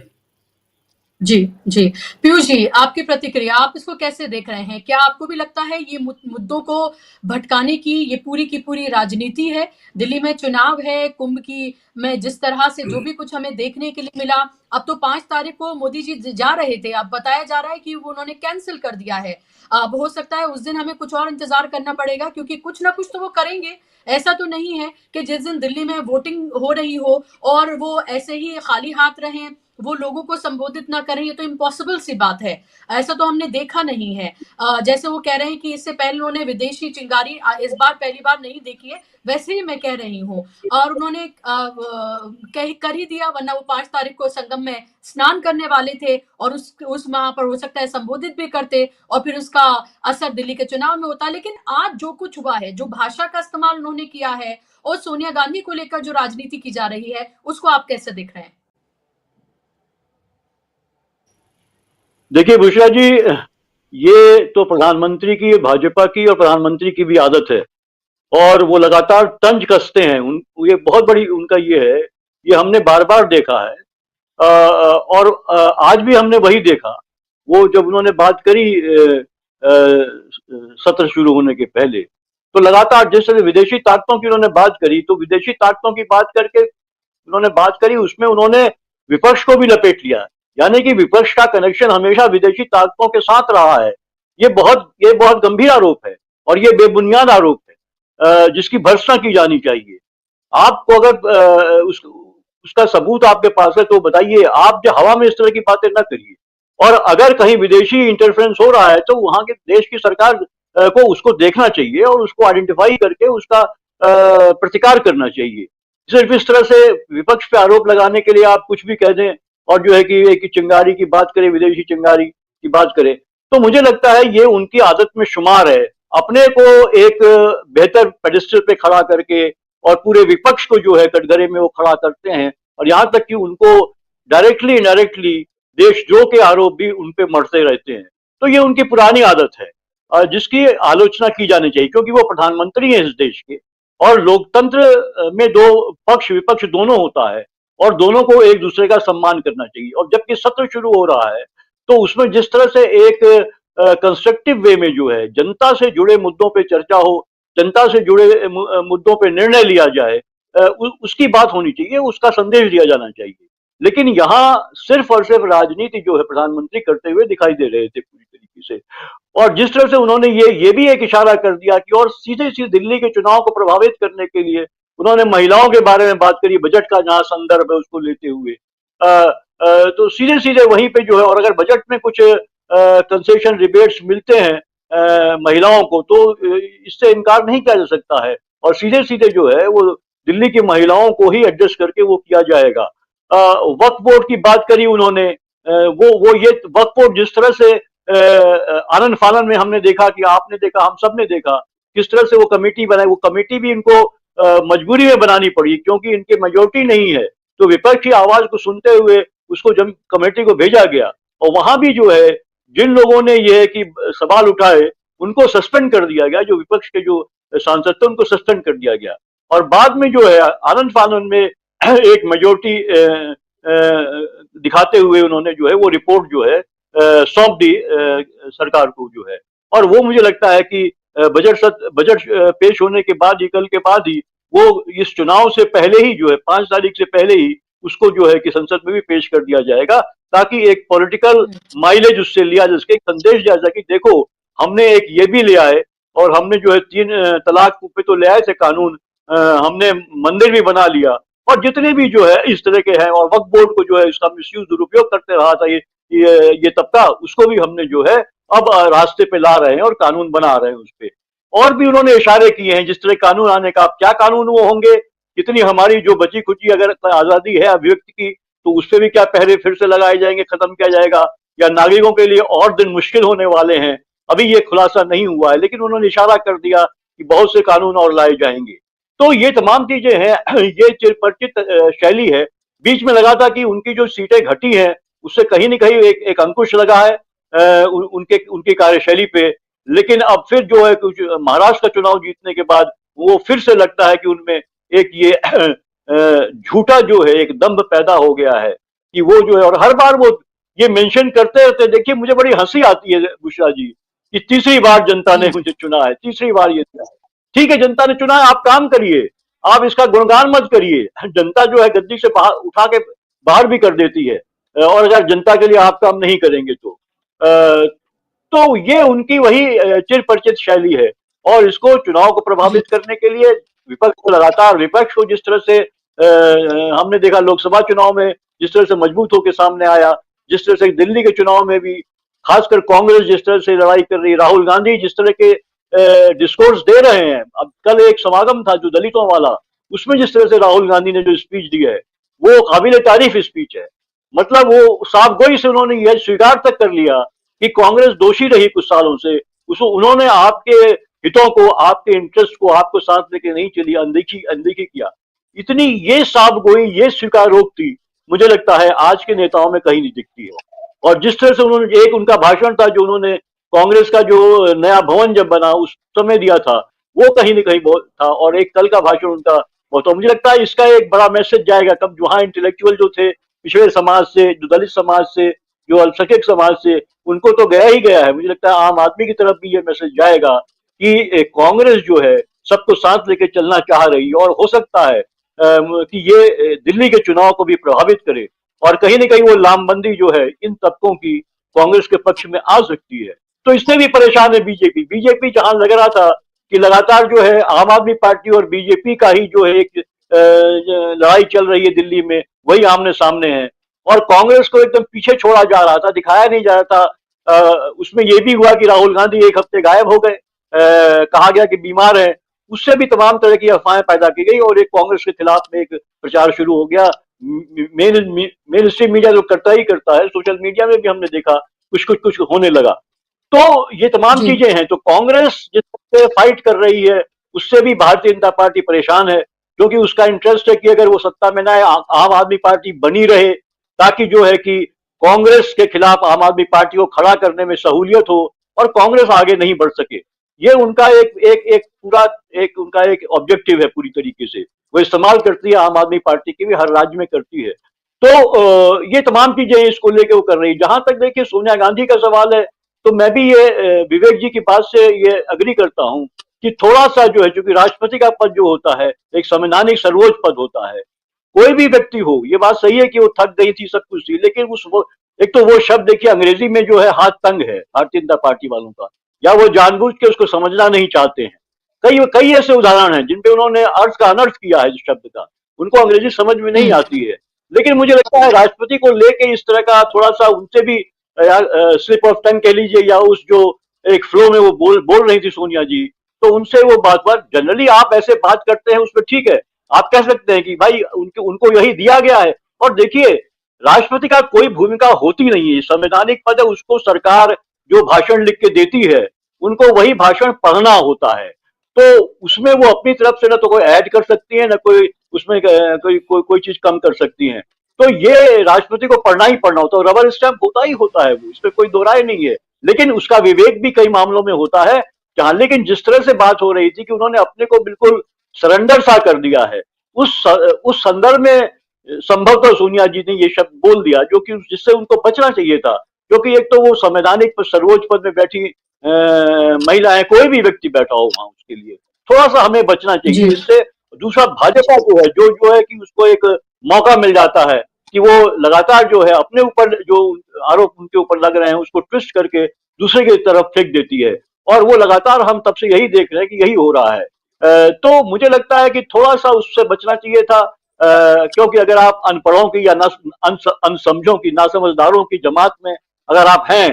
जी। जी पीयूष जी, आपकी प्रतिक्रिया, आप इसको कैसे देख रहे हैं? क्या आपको भी लगता है ये मुद्दों को भटकाने की ये पूरी की पूरी राजनीति है? दिल्ली में चुनाव है, कुंभ की में जिस तरह से जो भी कुछ हमें देखने के लिए मिला, अब तो 5 तारीख को मोदी जी जा रहे थे, अब बताया जा रहा है कि वो उन्होंने कैंसिल कर दिया है। अब हो सकता है उस दिन हमें कुछ और इंतजार करना पड़ेगा, क्योंकि कुछ ना कुछ तो वो करेंगे। ऐसा तो नहीं है कि जिस दिन दिल्ली में वोटिंग हो रही हो और वो ऐसे ही खाली हाथ रहें, वो लोगों को संबोधित ना करें, ये तो इम्पॉसिबल सी बात है। ऐसा तो हमने देखा नहीं है। जैसे वो कह रहे हैं कि इससे पहले उन्होंने विदेशी चिंगारी इस बार पहली बार नहीं देखी है, वैसे ही मैं कह रही हूँ। और उन्होंने कर ही दिया, वरना वो 5 तारीख को संगम में स्नान करने वाले थे और उस वहां पर हो सकता है संबोधित भी करते और फिर उसका असर दिल्ली के चुनाव में होता। लेकिन आज जो कुछ हुआ है, जो भाषा का इस्तेमाल उन्होंने किया है और सोनिया गांधी को लेकर जो राजनीति की जा रही है, उसको आप कैसे देख रहे हैं? देखिए बुशरा जी, ये तो प्रधानमंत्री की, भाजपा की और प्रधानमंत्री की भी आदत है और वो लगातार तंज कसते हैं। ये बहुत बड़ी उनका ये है, ये हमने बार बार देखा है। और आज भी हमने वही देखा। वो जब उन्होंने बात करी सत्र शुरू होने के पहले, तो लगातार जिस तरह विदेशी ताकतों की उन्होंने बात करी, तो विदेशी ताकतों की बात करके उन्होंने बात करी, उसमें उन्होंने विपक्ष को भी लपेट लिया। यानी कि विपक्ष का कनेक्शन हमेशा विदेशी ताकतों के साथ रहा है। ये बहुत गंभीर आरोप है और ये बेबुनियाद आरोप है, जिसकी भर्त्सना की जानी चाहिए। आपको अगर उसका सबूत आपके पास है तो बताइए। आप जो हवा में इस तरह की बातें ना करिए। और अगर कहीं विदेशी इंटरफेरेंस हो रहा है तो वहां के देश की सरकार को उसको देखना चाहिए और उसको आइडेंटिफाई करके उसका प्रतिकार करना चाहिए। सिर्फ इस तरह से विपक्ष पे आरोप लगाने के लिए आप कुछ भी कह दें और जो है कि एक चिंगारी की बात करें, विदेशी चिंगारी की बात करें, तो मुझे लगता है ये उनकी आदत में शुमार है। अपने को एक बेहतर पेडिस्टल पे खड़ा करके और पूरे विपक्ष को जो है कटघरे में वो खड़ा करते हैं और यहाँ तक कि उनको डायरेक्टली इनडायरेक्टली देशद्रोह के आरोप भी उन पे मढ़ते रहते हैं। तो ये उनकी पुरानी आदत है, जिसकी आलोचना की जानी चाहिए, क्योंकि वो प्रधानमंत्री हैं इस देश के और लोकतंत्र में दो पक्ष विपक्ष दोनों होता है और दोनों को एक दूसरे का सम्मान करना चाहिए। और जबकि सत्र शुरू हो रहा है तो उसमें जिस तरह से एक कंस्ट्रक्टिव वे में जो है जनता से जुड़े मुद्दों पे चर्चा हो, जनता से जुड़े मुद्दों पे निर्णय लिया जाए, उसकी बात होनी चाहिए, उसका संदेश दिया जाना चाहिए। लेकिन यहाँ सिर्फ और सिर्फ राजनीति जो है प्रधानमंत्री करते हुए दिखाई दे रहे थे पूरी तरीके से। और जिस तरह से उन्होंने ये भी एक इशारा कर दिया कि और सीधे सीधे दिल्ली के चुनाव को प्रभावित करने के लिए उन्होंने महिलाओं के बारे में बात करी, बजट का जहां संदर्भ है उसको लेते हुए। तो सीधे सीधे वहीं पे जो है, और अगर बजट में कुछ कंसेशन रिबेट्स मिलते हैं महिलाओं को तो इससे इनकार नहीं किया जा सकता है और सीधे सीधे जो है वो दिल्ली की महिलाओं को ही एडजस्ट करके वो किया जाएगा। वक्फ बोर्ड की बात करी उन्होंने। वो ये वक्फ बोर्ड जिस तरह से आनन फानन में हमने देखा, कि आपने देखा, हम सब ने देखा किस तरह से वो कमेटी बनाई, वो कमेटी भी इनको मजबूरी में बनानी पड़ी क्योंकि इनकी मेजोरिटी नहीं है। तो विपक्ष की आवाज को सुनते हुए उसको जब कमेटी को भेजा गया और वहां भी जो है जिन लोगों ने ये है कि सवाल उठाए उनको सस्पेंड कर दिया गया, जो विपक्ष के जो सांसद थे उनको सस्पेंड कर दिया गया। और बाद में जो है आनंद फानन में एक मेजोरिटी दिखाते हुए उन्होंने जो है वो रिपोर्ट जो है सौंप दी सरकार को जो है। और वो मुझे लगता है कि बजट पेश होने के बाद ही, कल के बाद ही, वो इस चुनाव से पहले ही जो है 5 तारीख से पहले ही उसको जो है कि संसद में भी पेश कर दिया जाएगा, ताकि एक पॉलिटिकल माइलेज उससे लिया जा सके, संदेश दिया जा सके देखो हमने एक ये भी लिया है और हमने जो है 3 तलाक पे तो ले आए थे कानून, हमने मंदिर भी बना लिया और जितने भी जो है इस तरह के हैं, और वक्फ बोर्ड को जो है इसका मिसयूज दुरुपयोग करते रहा था ये तबका, उसको भी हमने जो है अब रास्ते पे ला रहे हैं और कानून बना रहे हैं उस पे। और भी उन्होंने इशारे किए हैं जिस तरह कानून आने का, अब क्या कानून वो होंगे, कितनी हमारी जो बची खुची अगर आजादी है अभिव्यक्ति की तो उस पर भी क्या पहरे फिर से लगाए जाएंगे, खत्म किया जाएगा, या नागरिकों के लिए और दिन मुश्किल होने वाले हैं। अभी ये खुलासा नहीं हुआ है, लेकिन उन्होंने इशारा कर दिया कि बहुत से कानून और लाए जाएंगे। तो ये तमाम चीजें हैं, ये चिरपरिचित शैली है। बीच में लगा था कि उनकी जो सीटें घटी हैं उससे कहीं न कहीं एक अंकुश लगा है उनकी कार्यशैली पे, लेकिन अब फिर जो है कुछ महाराष्ट्र का चुनाव जीतने के बाद वो फिर से लगता है कि उनमें एक ये झूठा जो है एक दम्भ पैदा हो गया है कि वो जो है, और हर बार वो ये मेंशन करते रहते। देखिए मुझे बड़ी हंसी आती है बुशरा जी कि तीसरी बार जनता ने मुझे चुना है, तीसरी बार ये ठीक है, जनता ने चुना है, आप काम करिए, आप इसका गुणगान मत करिए। जनता जो है गद्दी से बाहर उठा के बाहर भी कर देती है और अगर जनता के लिए आप काम नहीं करेंगे तो ये उनकी वही चिर परिचित शैली है। और इसको चुनाव को प्रभावित करने के लिए विपक्ष को लगातार, विपक्ष को जिस तरह से हमने देखा लोकसभा चुनाव में जिस तरह से मजबूत होकर सामने आया, जिस तरह से दिल्ली के चुनाव में भी खासकर कांग्रेस जिस तरह से लड़ाई कर रही, राहुल गांधी जिस तरह के डिस्कोर्स दे रहे हैं। अब कल एक समागम था जो दलितों वाला, उसमें जिस तरह से राहुल गांधी ने जो स्पीच दी है वो काबिले तारीफ स्पीच है। मतलब वो साफ गोई से उन्होंने यह स्वीकार तक कर लिया कि कांग्रेस दोषी रही कुछ सालों से, उसको उन्होंने आपके हितों को, आपके इंटरेस्ट को आपको साथ लेके नहीं चली, अनदेखी किया। इतनी ये साफ गोई, ये स्वीकारोक्ति मुझे लगता है आज के नेताओं में कहीं नहीं दिखती है। और जिस तरह से उन्होंने, एक उनका भाषण था जो उन्होंने कांग्रेस का जो नया भवन जब बना उस समय दिया था, वो कहीं न कहीं बहुत था। और एक कल का भाषण उनका बहुत, तो मुझे लगता है इसका एक बड़ा मैसेज जाएगा कब, वहां इंटेलेक्चुअल जो थे पिछड़े समाज से, जो दलित समाज से, जो अल्पसंख्यक समाज से, उनको तो गया ही गया है। मुझे लगता है आम आदमी की तरफ भी ये मैसेज जाएगा कि कांग्रेस जो है सबको साथ लेके चलना चाह रही है, और हो सकता है कि ये दिल्ली के चुनाव को भी प्रभावित करे, और कहीं न कहीं वो लामबंदी जो है इन तबकों की कांग्रेस के पक्ष में आ सकती है। तो इससे भी परेशान है बीजेपी जहां लग रहा था कि लगातार जो है आम आदमी पार्टी और बीजेपी का ही जो है एक लड़ाई चल रही है दिल्ली में, वही आमने सामने है, और कांग्रेस को एकदम पीछे छोड़ा जा रहा था, दिखाया नहीं जा रहा था। उसमें यह भी हुआ कि राहुल गांधी एक हफ्ते गायब हो गए, कहा गया कि बीमार है, उससे भी तमाम तरह की अफवाहें पैदा की गई और एक कांग्रेस के खिलाफ में एक प्रचार शुरू हो गया। मेन स्ट्रीम मीडिया जो करता ही करता है, सोशल मीडिया में भी हमने देखा कुछ होने लगा। तो ये तमाम चीजें हैं। तो कांग्रेस जिससे फाइट कर रही है उससे भी भारतीय जनता पार्टी परेशान है, क्योंकि उसका इंटरेस्ट है कि अगर वो सत्ता में ना आए, आम आदमी पार्टी बनी रहे, ताकि जो है कि कांग्रेस के खिलाफ आम आदमी पार्टी को खड़ा करने में सहूलियत हो और कांग्रेस आगे नहीं बढ़ सके। ये उनका एक उनका एक ऑब्जेक्टिव है पूरी तरीके से, वो इस्तेमाल करती है आम आदमी पार्टी की भी, हर राज्य में करती है। तो ये तमाम चीजें इसको लेके वो कर रही है। जहां तक देखिए सोनिया गांधी का सवाल है, तो मैं भी ये विवेक जी की बात से ये अग्री करता हूं कि थोड़ा सा जो है, क्योंकि राष्ट्रपति का पद जो होता है एक संवैधानिक सर्वोच्च पद होता है, कोई भी व्यक्ति हो, ये बात सही है कि वो थक गई थी, सब कुछ थी, लेकिन एक तो वो शब्द देखिए अंग्रेजी में जो है हाथ तंग है भारतीय जनता पार्टी वालों का, या वो जानबूझ के उसको समझना नहीं चाहते हैं। कई ऐसे उदाहरण हैं जिनपे उन्होंने अर्थ का अनर्थ किया है, इस शब्द का, उनको अंग्रेजी समझ में नहीं आती है। लेकिन मुझे लगता है राष्ट्रपति को लेके इस तरह का थोड़ा सा उनसे भी स्लिप ऑफ टंग कह लीजिए, या उस जो एक फ्लो में वो बोल रही थी सोनिया जी, तो उनसे वो बात जनरली आप ऐसे बात करते हैं उसमें ठीक है, आप कह सकते हैं कि भाई उनको यही दिया गया है। और देखिए राष्ट्रपति का कोई भूमिका होती नहीं है, संवैधानिक पद है, उसको सरकार जो भाषण लिख के देती है उनको वही भाषण पढ़ना होता है। तो उसमें वो अपनी तरफ से ना तो कोई ऐड कर सकती है, ना कोई उसमें कोई चीज कम कर सकती है। तो ये राष्ट्रपति को पढ़ना ही पढ़ना होता है, रबर स्टैंप होता ही होता है वो, इसमें कोई दो राय नहीं है। लेकिन उसका विवेक भी कई मामलों में होता है जहां, लेकिन जिस तरह से बात हो रही थी कि उन्होंने अपने को बिल्कुल सरेंडर सा कर दिया है, उस संदर्भ में संभवतः सोनिया जी ने ये शब्द बोल दिया जो कि जिससे उनको बचना चाहिए था। क्योंकि एक तो वो संवैधानिक पर सर्वोच्च पद में बैठी महिलाएं, कोई भी व्यक्ति बैठा हो वहां, उसके लिए थोड़ा सा हमें बचना चाहिए इससे। दूसरा भाजपा जो है कि उसको एक मौका मिल जाता है कि वो लगातार जो है अपने ऊपर जो आरोप उनके ऊपर लग रहे हैं उसको ट्विस्ट करके दूसरे की तरफ फेंक देती है, और वो लगातार हम तब से यही देख रहे हैं कि यही हो रहा है। तो मुझे लगता है कि थोड़ा सा उससे बचना चाहिए था, क्योंकि अगर आप अनपढ़ों की या अनसमझों की, नासमझदारों की जमात में अगर आप हैं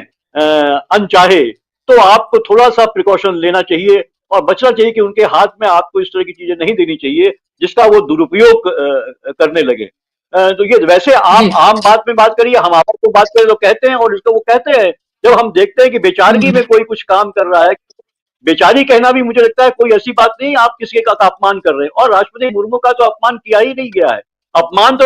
अनचाहे, तो आपको थोड़ा सा प्रिकॉशन लेना चाहिए और बचना चाहिए कि उनके हाथ में आपको इस तरह की चीजें नहीं देनी चाहिए जिसका वो दुरुपयोग करने लगे। तो ये वैसे आम बात में बात करिए, हम आपस में बात करें तो कहते हैं, और इसको वो कहते हैं जब हम देखते हैं कि बेचारगी में कोई कुछ काम कर रहा है। बेचारी कहना भी मुझे लगता है कोई ऐसी बात नहीं, आप किसी का अपमान कर रहे हैं, और राष्ट्रपति मुर्मू का तो अपमान किया ही नहीं गया है। अपमान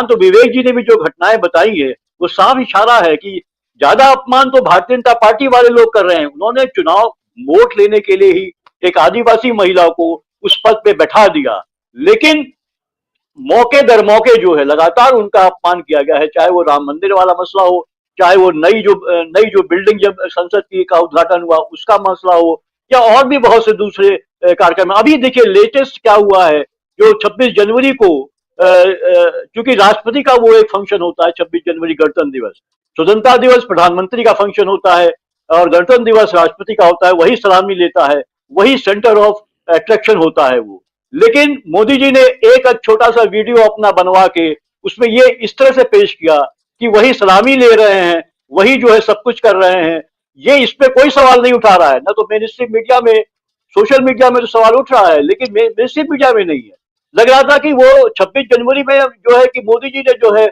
तो विवेक जी ने भी जो घटनाएं बताई है वो साफ इशारा है कि ज्यादा अपमान तो भारतीय जनता पार्टी वाले लोग कर रहे हैं। उन्होंने चुनाव वोट लेने के लिए ही एक आदिवासी महिला को उस पद पे बैठा दिया, लेकिन मौके दर मौके जो है लगातार उनका अपमान किया गया है, चाहे वो राम मंदिर वाला मसला हो, चाहे वो नई जो बिल्डिंग जब संसद की का उद्घाटन हुआ उसका मसला हो, या और भी बहुत से दूसरे कार्यक्रम। अभी देखिए लेटेस्ट क्या हुआ है, जो 26 जनवरी को क्योंकि राष्ट्रपति का वो एक फंक्शन होता है 26 जनवरी गणतंत्र दिवस, स्वतंत्रता दिवस प्रधानमंत्री का फंक्शन होता है, और गणतंत्र दिवस राष्ट्रपति का होता है, वही सलामी लेता है, वही सेंटर ऑफ अट्रैक्शन होता है वो। लेकिन मोदी जी ने एक छोटा सा वीडियो अपना बनवा के उसमें ये इस तरह से पेश किया कि वही सलामी ले रहे हैं, वही जो है सब कुछ कर रहे हैं। ये इस पे कोई सवाल नहीं उठा रहा है, ना तो मेन स्ट्रीम मीडिया में, सोशल मीडिया में तो सवाल उठ रहा है, लेकिन मेन स्ट्रीम मीडिया में नहीं है। लग रहा था कि वो 26 जनवरी में जो है कि मोदी जी ने जो है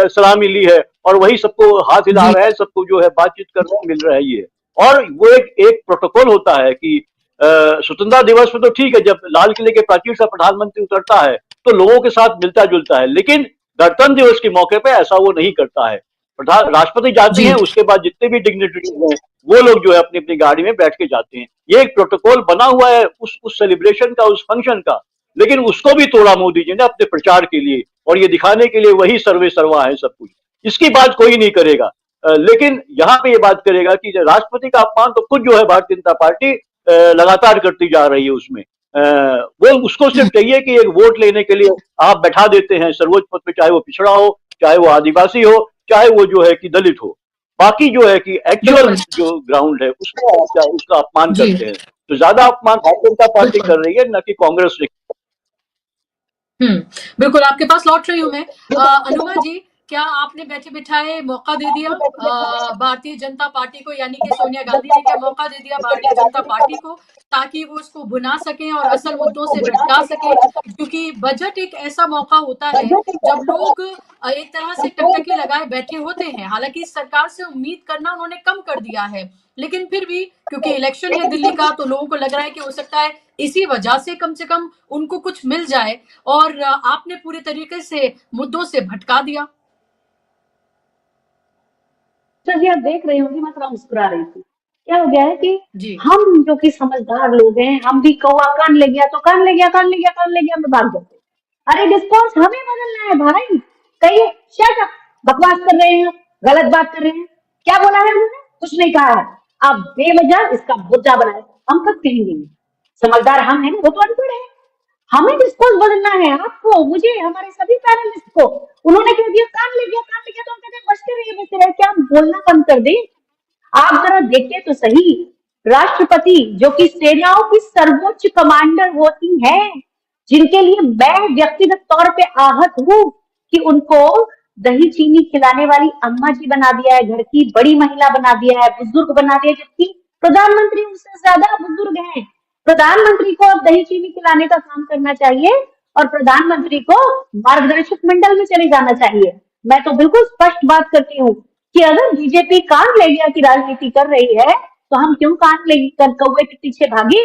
सलामी ली है और वही सबको हाथ हिला रहे हैं, सबको जो है बातचीत कर रहे हैं, मिल रहा है ये। और वो एक प्रोटोकॉल होता है कि स्वतंत्रता दिवस में तो ठीक है, जब लाल किले के प्राचीर से प्रधानमंत्री उतरता है तो लोगों के साथ मिलता जुलता है, लेकिन गणतंत्र दिवस के मौके पे ऐसा वो नहीं करता है। राष्ट्रपति जाते हैं, उसके बाद जितने भी डिग्निटरीज हैं वो लोग जो है अपनी अपनी गाड़ी में बैठ के जाते हैं। ये एक प्रोटोकॉल बना हुआ है उस सेलिब्रेशन का, उस फंक्शन का, लेकिन उसको भी तोड़ा मोदी जी ने अपने प्रचार के लिए और ये दिखाने के लिए वही सर्वे सर्वा है सब कुछ। इसकी बात कोई नहीं करेगा, लेकिन यहाँ पे ये बात करेगा कि राष्ट्रपति का अपमान तो खुद जो है भारतीय जनता पार्टी लगातार करती जा रही है। उसमें वो उसको सिर्फ चाहिए कि एक वोट लेने के लिए आप बैठा देते हैं सर्वोच्च पद पे, चाहे वो पिछड़ा हो, चाहे वो आदिवासी हो, चाहे वो जो है कि दलित हो। बाकी जो है कि एक्चुअल जो ग्राउंड है उसका अपमान करते हैं। तो ज्यादा अपमान भारतीय जनता पार्टी कर रही है, न कि कांग्रेस ने। बिल्कुल, आपके पास लौट रही हूं मैं। अनुमा जी, क्या आपने बैठे बिठाए मौका दे दिया भारतीय जनता पार्टी को, यानी कि सोनिया गांधी ने क्या मौका दे दिया भारतीय जनता पार्टी को ताकि वो उसको भुना सकें और असल मुद्दों से भटका सकें? क्योंकि बजट एक ऐसा मौका होता है जब लोग एक तरह से टकटकी लगाए बैठे होते हैं। हालांकि सरकार से उम्मीद करना उन्होंने कम कर दिया है, लेकिन फिर भी क्योंकि इलेक्शन है दिल्ली का, तो लोगों को लग रहा है कि हो सकता है इसी वजह से कम कम उनको कुछ मिल जाए, और आपने पूरे तरीके से मुद्दों से भटका दिया। जी आप देख रही होंगी, मैं थोड़ा मुस्कुरा रही थी। क्या हो गया है कि हम जो कि समझदार लोग हैं, हम भी कौवा कान ले गया तो कान ले गया, कान ले गया, कान ले गया में भाग जाते। अरे डिस्कोर्स हमें बदलना है भाई। कहीं शट अप, बकवास कर रहे हैं, गलत बात कर रहे हैं। क्या बोला है उन्होंने? कुछ नहीं कहा है। आप बेवजह इसका मुद्दा बनाए, हम कब कहेंगे? समझदार हम हैं, वो तो अनपढ़ है। हमें डिस्कोर्स बदलना है, आपको, मुझे, हमारे सभी पैनलिस्ट को। उन्होंने कह दिया कान ले गया, कान ले गया, तो हम कहते हैं बचते रहिए। क्या हम बोलना बंद कर दें? आप जरा देखिए तो सही, राष्ट्रपति जो कि सेनाओं की सर्वोच्च कमांडर होती हैं, जिनके लिए मैं व्यक्तिगत तौर पे आहत हूं कि उनको दही चीनी खिलाने वाली अम्मा जी बना दिया है, घर की बड़ी महिला बना दिया है, बुजुर्ग बना दिया, जबकि प्रधानमंत्री उससे ज्यादा बुजुर्ग हैं। प्रधानमंत्री को अब दही चीनी खिलाने का काम करना चाहिए और प्रधानमंत्री को मार्गदर्शक मंडल में चले जाना चाहिए। मैं तो बिल्कुल स्पष्ट बात करती हूँ कि अगर बीजेपी कान ले गया की राजनीति कर रही है, तो हम क्यों कान ले कर कौवे के पीछे भागे?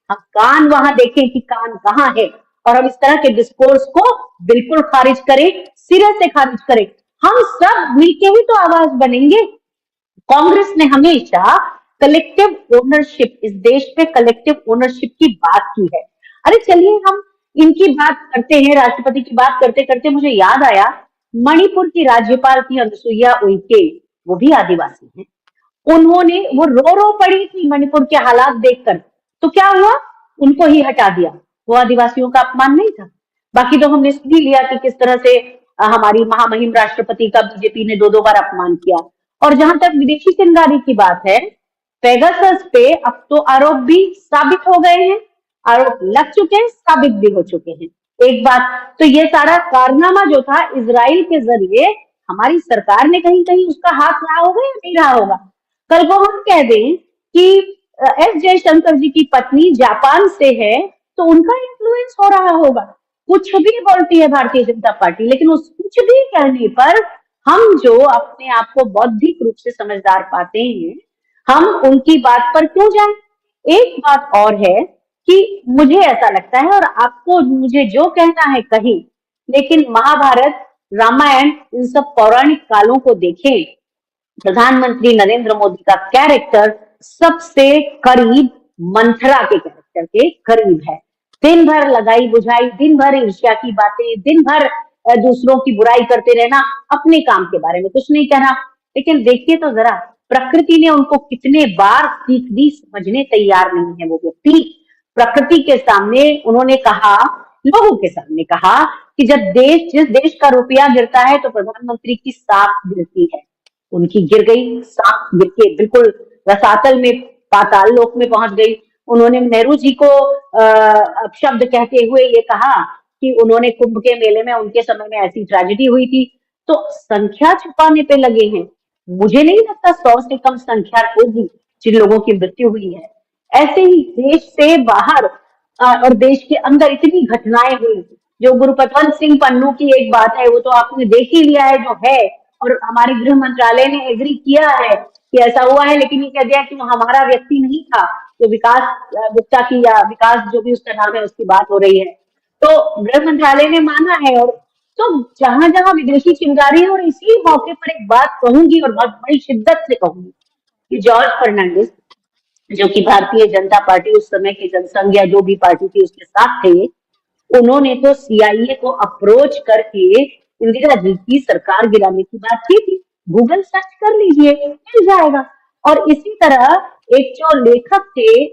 हम कान वहां देखें कि कान कहाँ है, और हम इस तरह के डिस्कोर्स को बिल्कुल खारिज करें, सिरे से खारिज करें। हम सब मिलके ही तो आवाज बनेंगे। कांग्रेस ने हमेशा कलेक्टिव ओनरशिप, इस देश पे कलेक्टिव ओनरशिप की बात की है। अरे चलिए हम इनकी बात करते हैं, राष्ट्रपति की बात करते करते मुझे याद आया, मणिपुर की राज्यपाल थी अनुसुईया उइके, वो भी आदिवासी हैं। उन्होंने वो रो पड़ी थी मणिपुर के हालात देखकर, तो क्या हुआ? उनको ही हटा दिया। वो आदिवासियों का अपमान नहीं था। बाकी तो हमने सुन ही लिया कि किस तरह से हमारी महामहिम राष्ट्रपति का बीजेपी ने 2 बार अपमान किया। और जहां तक विदेशी चिंगारी की बात है, पेगासस पे अब तो आरोप भी साबित हो गए हैं, आरोप लग चुके हैं, साबित भी हो चुके हैं। एक बात तो ये सारा कारनामा जो था इजराइल के जरिए, हमारी सरकार ने कहीं कहीं उसका हाथ रहा होगा या नहीं रहा होगा। कल को हम कह दें कि एस जयशंकर जी की पत्नी जापान से है, तो उनका इन्फ्लुएंस हो रहा होगा। कुछ भी बोलती है भारतीय जनता पार्टी, लेकिन उस कुछ भी कहने पर हम जो अपने आप को बौद्धिक रूप से समझदार पाते हैं, हम उनकी बात पर क्यों जाएं? एक बात और है कि मुझे ऐसा लगता है, और आपको मुझे जो कहना है कही, लेकिन महाभारत, रामायण, इन सब पौराणिक कालों को देखें, प्रधानमंत्री नरेंद्र मोदी का कैरेक्टर सबसे करीब मंथरा के कैरेक्टर के करीब है। दिन भर लगाई बुझाई, दिन भर ईर्ष्या की बातें, दिन भर दूसरों की बुराई करते रहना, अपने काम के बारे में कुछ नहीं कहना। लेकिन देखिए तो जरा, प्रकृति ने उनको कितने बार सीख दी, समझने तैयार नहीं है वो व्यक्ति। प्रकृति के सामने उन्होंने कहा, लोगों के सामने कहा कि जब जिस देश का रुपया गिरता है तो प्रधानमंत्री की साख गिरती है। उनकी गिर गई, साख गिर के बिल्कुल रसातल में, पाताल लोक में पहुंच गई। उन्होंने नेहरू जी को अपशब्द कहते हुए ये कहा कि उन्होंने कुंभ के मेले में उनके समय में ऐसी ट्रेजेडी हुई थी। तो संख्या छुपाने पे लगे हैं। मुझे नहीं लगता 100 से कम संख्या होगी जिन लोगों की मृत्यु हुई है। ऐसे ही देश से बाहर और देश के अंदर इतनी घटनाएं हुई। जो गुरुपतवंत सिंह पन्नू की एक बात है वो तो आपने देख ही लिया है जो है, और हमारे गृह मंत्रालय ने एग्री किया है कि ऐसा हुआ है, लेकिन ये कह दिया कि वो हमारा व्यक्ति नहीं था। जो विकास गुप्ता की या विकास जो भी उसका नाम है उसकी बात हो रही है, तो गृह मंत्रालय ने माना है। और तो जहां जहां विदेशी चिंगारी है, और इसी मौके पर एक बात कहूंगी और बहुत बड़ी शिद्दत से कहूंगी कि जॉर्ज फर्नांडिस जो कि भारतीय जनता पार्टी उस समय के जनसंघ या जो भी पार्टी थी उसके साथ थे, उन्होंने तो सीआईए को अप्रोच करके इंदिरा जी की सरकार गिराने की बात की थी। गूगल सर्च कर लीजिए, मिल जाएगा। और इसी तरह एक जो लेखक थे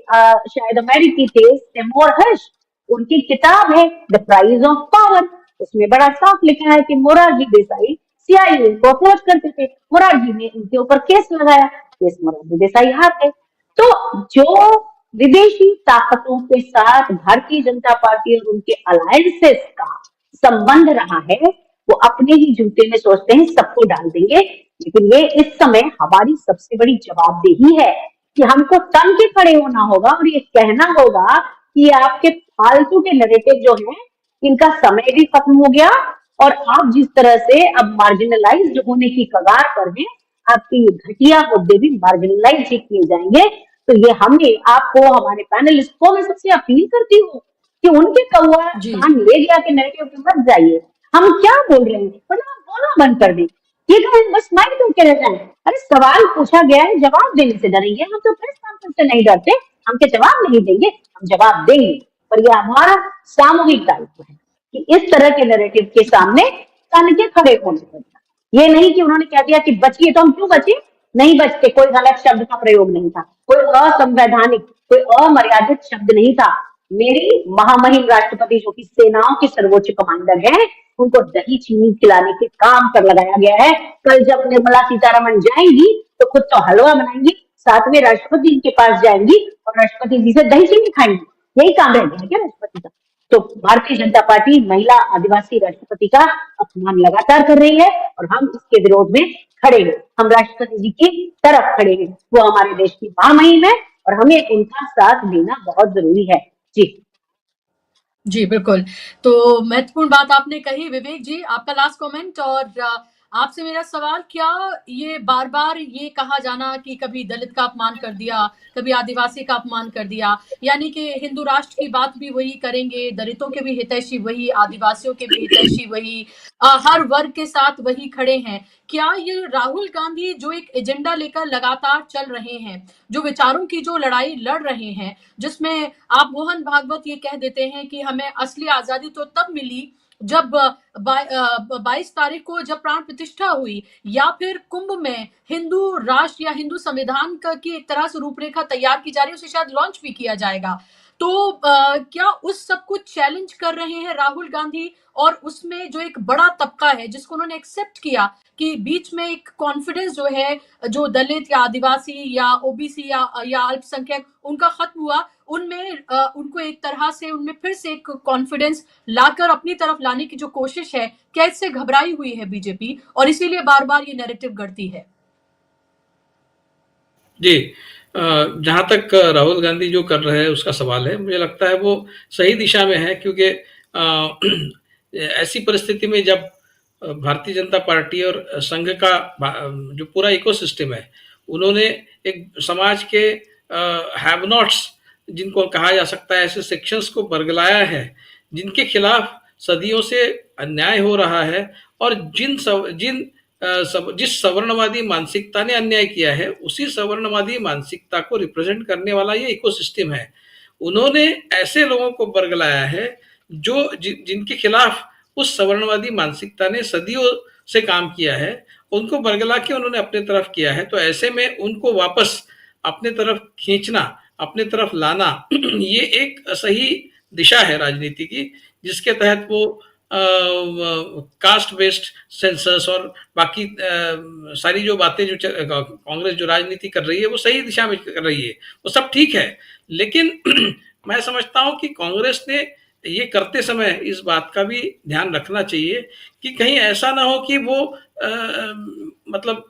शायद अमेरिकी थे, सेमोर हर्ष, उनकी किताब है द प्राइस ऑफ पावर। उसमें बड़ा साफ लिखा है कि मोरारजी देसाई सीआईए को अप्रोच करते थे, मोरारजी ने उनके ऊपर केस लगाया, केस मोरारजी देसाई हार गए। तो जो विदेशी ताकतों के साथ भारतीय जनता पार्टी और उनके अलायंसेस का संबंध रहा है, वो अपने ही जूते में सोचते हैं सबको डाल देंगे। लेकिन ये इस समय हमारी सबसे बड़ी जवाबदेही है कि हमको तन के खड़े होना होगा और ये कहना होगा कि आपके फालतू के नैरेटिव जो है इनका समय भी खत्म हो गया, और आप जिस तरह से अब मार्जिनलाइज्ड होने की कगार पर हैं, आपके ये घटिया मुद्दे भी मार्जिनलाइज किए जाएंगे। तो ये हमें आपको, हमारे पैनलिस्ट को मैं सबसे अपील करती हूँ कि उनके कौआ कान ले गया के नैरेटिव पे मत जाइए। हम क्या बोल रहे हैं, मतलब बोलना बंद कर दें, ये कहें बस माइक करके रह जाए। अरे सवाल पूछा गया है, जवाब देने से डरेंगे हम तो प्रेस कॉन्फ्रेंस से नहीं डरते, हम के जवाब नहीं देंगे, हम जवाब देंगे। पर यह हमारा सामूहिक दायित्व है कि इस तरह के नैरेटिव के सामने तन के खड़े होने पड़ेगा। ये नहीं कि उन्होंने कह दिया कि बचिए, तो हम क्यों बचे, नहीं बचते। कोई गलत शब्द का प्रयोग नहीं था, कोई असंवैधानिक, कोई अमर्यादित शब्द नहीं था। मेरी महामहिम राष्ट्रपति जो कि सेनाओं के सर्वोच्च कमांडर हैं, उनको दही चीनी खिलाने के काम पर लगाया गया है। कल जब निर्मला सीतारमण जाएंगी तो खुद तो हलवा बनाएंगी, साथ में राष्ट्रपति जी के पास जाएंगी और राष्ट्रपति जी से दही चीनी खाएंगी। यही काम रह गया क्या राष्ट्रपति का? तो भारतीय जनता पार्टी महिला आदिवासी राष्ट्रपति का अपमान लगातार कर रही है और हम इसके विरोध में खड़े हैं। हम राष्ट्रपति जी की तरफ खड़े हैं। वो हमारे देश की महामहिम है और हमें उनका साथ देना बहुत जरूरी है। जी बिल्कुल। तो महत्वपूर्ण बात आपने कही विवेक जी, आपका लास्ट कमेंट। और आपसे मेरा सवाल, क्या ये बार बार ये कहा जाना कि कभी दलित का अपमान कर दिया, कभी आदिवासी का अपमान कर दिया, यानी कि हिंदू राष्ट्र की बात भी वही करेंगे, दलितों के भी हितैषी वही, आदिवासियों के भी हितैषी वही, हर वर्ग के साथ वही खड़े हैं, क्या ये राहुल गांधी जो एक एजेंडा लेकर लगातार चल रहे हैं, जो विचारों की जो लड़ाई लड़ रहे हैं, जिसमें आप मोहन भागवत ये कह देते हैं कि हमें असली आजादी तो तब मिली जब 22 तारीख को जब प्राण प्रतिष्ठा हुई, या फिर कुंभ में हिंदू राष्ट्र या हिंदू संविधान की एक तरह से रूपरेखा तैयार की जा रही है, उसे शायद लॉन्च भी किया जाएगा। तो क्या उस सब कुछ चैलेंज कर रहे हैं राहुल गांधी, और उसमें जो एक बड़ा तबका है जिसको उन्होंने एक्सेप्ट किया कि बीच में एक कॉन्फिडेंस जो है, जो दलित या आदिवासी या ओबीसी या अल्पसंख्यक उनका खत्म हुआ, उनमें उनको एक तरह से उनमें फिर से एक कॉन्फिडेंस लाकर अपनी तरफ लाने की जो कोशिश है, कैसे घबराई हुई है बीजेपी, और इसीलिए बार बार ये नैरेटिव गढ़ती है। जी, जहां तक राहुल गांधी जो कर रहे हैं उसका सवाल है, मुझे लगता है वो सही दिशा में है, क्योंकि ऐसी परिस्थिति में जब भारतीय जनता पार्टी और संघ का जो पूरा इकोसिस्टम है, उन्होंने एक समाज के हैव नॉट्स जिनको कहा जा सकता है, ऐसे सेक्शंस को बरगलाया है जिनके खिलाफ सदियों से अन्याय हो रहा है, और जिस सवर्णवादी मानसिकता ने अन्याय किया है, उसी सवर्णवादी मानसिकता को रिप्रेजेंट करने वाला ये इकोसिस्टम है। उन्होंने ऐसे लोगों को बरगलाया है जो जिनके खिलाफ उस सवर्णवादी मानसिकता ने सदियों से काम किया है, उनको बरगला के उन्होंने अपने तरफ किया है। तो ऐसे में उनको वापस अपने तरफ खींचना, अपने तरफ लाना, ये एक सही दिशा है राजनीति की, जिसके तहत वो कास्ट बेस्ड सेंसस और बाकी सारी जो बातें जो कांग्रेस जो राजनीति कर रही है वो सही दिशा में कर रही है, वो सब ठीक है। लेकिन मैं समझता हूं कि कांग्रेस ने ये करते समय इस बात का भी ध्यान रखना चाहिए कि कहीं ऐसा ना हो कि वो मतलब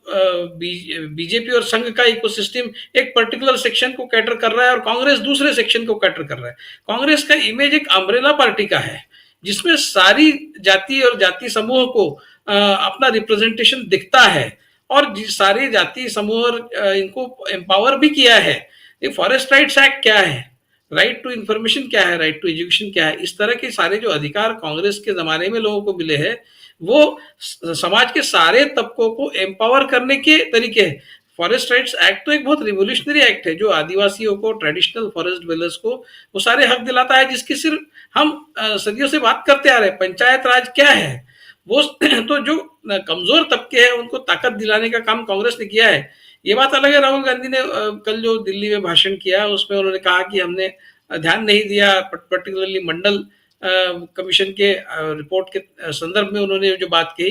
बीजेपी और संघ का इकोसिस्टम एक पर्टिकुलर सेक्शन को कैटर कर रहा है और कांग्रेस दूसरे सेक्शन को कैटर कर रहा है। कांग्रेस का इमेज एक अम्ब्रेला पार्टी का है जिसमें सारी जाति और जाति समूह को अपना रिप्रेजेंटेशन दिखता है और सारे जाति समूह इनको एम्पावर भी किया है। ये फॉरेस्ट राइट्स एक्ट क्या है, राइट टू इंफॉर्मेशन क्या है, राइट टू एजुकेशन क्या है, इस तरह के सारे जो अधिकार कांग्रेस के जमाने में लोगों को मिले हैं वो समाज के सारे तबकों को एम्पावर करने के तरीके हैं। फॉरेस्ट राइट्स एक्ट तो एक बहुत रिवोल्यूशनरी एक्ट है जो आदिवासियों को, ट्रेडिशनल फॉरेस्ट ड्वेलर्स को वो सारे हक दिलाता है जिसकी सिर्फ हम सदियों से बात करते आ रहे हैं। पंचायत राज क्या है, वो तो जो कमजोर तबके हैं उनको ताकत दिलाने का काम कांग्रेस ने किया है। ये बात अलग है, राहुल गांधी ने कल जो दिल्ली में भाषण किया उसमें उन्होंने कहा कि हमने ध्यान नहीं दिया, पर्टिकुलरली मंडल कमीशन के रिपोर्ट के संदर्भ में उन्होंने जो बात कही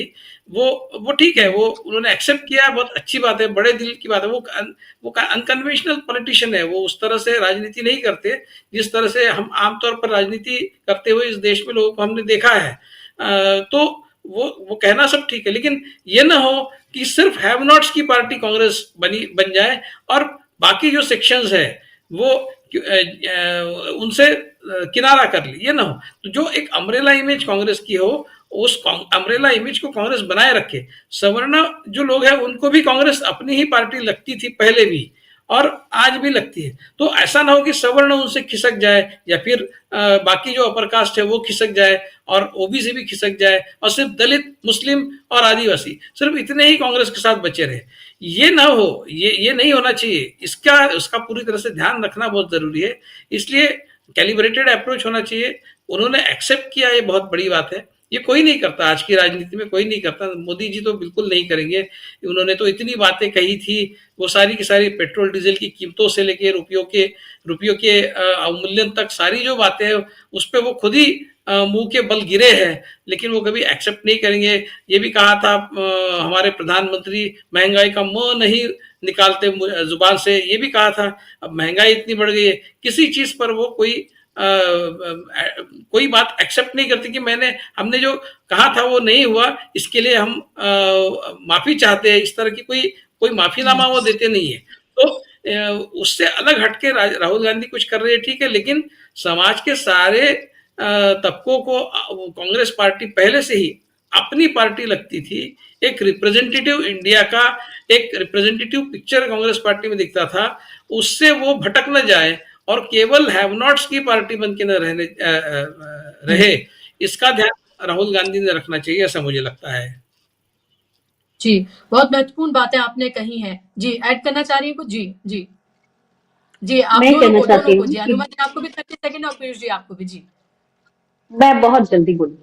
वो ठीक है, वो उन्होंने एक्सेप्ट किया, बहुत अच्छी बात है, बड़े दिल की बात है। वो अनकन्वेंशनल पॉलिटिशियन है, वो उस तरह से राजनीति नहीं करते जिस तरह से हम आमतौर पर राजनीति करते हुए इस देश में लोगों को हमने देखा है। तो वो कहना सब ठीक है, लेकिन ये ना हो कि सिर्फ हैव नॉट्स की पार्टी कांग्रेस बन जाए और बाकी जो सेक्शंस है वो उनसे किनारा कर ली, ये ना हो। तो जो एक अम्ब्रेला इमेज कांग्रेस की हो उस अम्ब्रेला इमेज को कांग्रेस बनाए रखे। सवर्ण जो लोग हैं उनको भी कांग्रेस अपनी ही पार्टी लगती थी पहले भी और आज भी लगती है, तो ऐसा ना हो कि सवर्ण उनसे खिसक जाए या फिर बाकी जो अपर कास्ट है वो खिसक जाए और ओबीसी भी खिसक जाए और सिर्फ दलित, मुस्लिम और आदिवासी सिर्फ इतने ही कांग्रेस के साथ बचे रहे। ये ना हो, ये नहीं होना चाहिए। इसका पूरी तरह से ध्यान रखना बहुत जरूरी है, इसलिए कैलिब्रेटेड अप्रोच होना चाहिए। उन्होंने एक्सेप्ट किया, ये बहुत बड़ी बात है। ये कोई नहीं करता, आज की राजनीति में कोई नहीं करता। मोदी जी तो बिल्कुल नहीं करेंगे। उन्होंने तो इतनी बातें कही थी, वो सारी की सारी पेट्रोल डीजल की कीमतों से लेके रुपयों के अवमूल्यन तक सारी जो बातें हैं उस पर वो खुद ही मुंह के बल गिरे हैं, लेकिन वो कभी एक्सेप्ट नहीं करेंगे। ये भी कहा था हमारे प्रधानमंत्री, महंगाई का मुंह नहीं निकालते जुबान से, ये भी कहा था। अब महंगाई इतनी बढ़ गई है, किसी चीज पर वो कोई बात एक्सेप्ट नहीं करती कि हमने जो कहा था वो नहीं हुआ, इसके लिए हम माफी चाहते हैं। इस तरह की कोई माफीनामा वो देते नहीं है। तो उससे अलग हटके राहुल गांधी कुछ कर रहे हैं, ठीक है, लेकिन समाज के सारे तबकों को कांग्रेस पार्टी पहले से ही अपनी पार्टी लगती थी। एक रिप्रेजेंटेटिव इंडिया का एक रिप्रेजेंटेटिव पिक्चर कांग्रेस पार्टी में दिखता था, उससे वो भटक न जाए और केवल हैव नॉट्स की पार्टी बन के न रहे, इसका ध्यान राहुल गांधी ने रखना चाहिए, ऐसा मुझे लगता है। जी, बहुत महत्वपूर्ण बातें आपने कही हैं। जी, ऐड करना चाह रही है कुछ? जी आप दोनों को जी, अनुमति आपको भी 30 सेकंड और पीयूष जी आपको भी। जी, मैं बहुत जल्दी बोलूँ।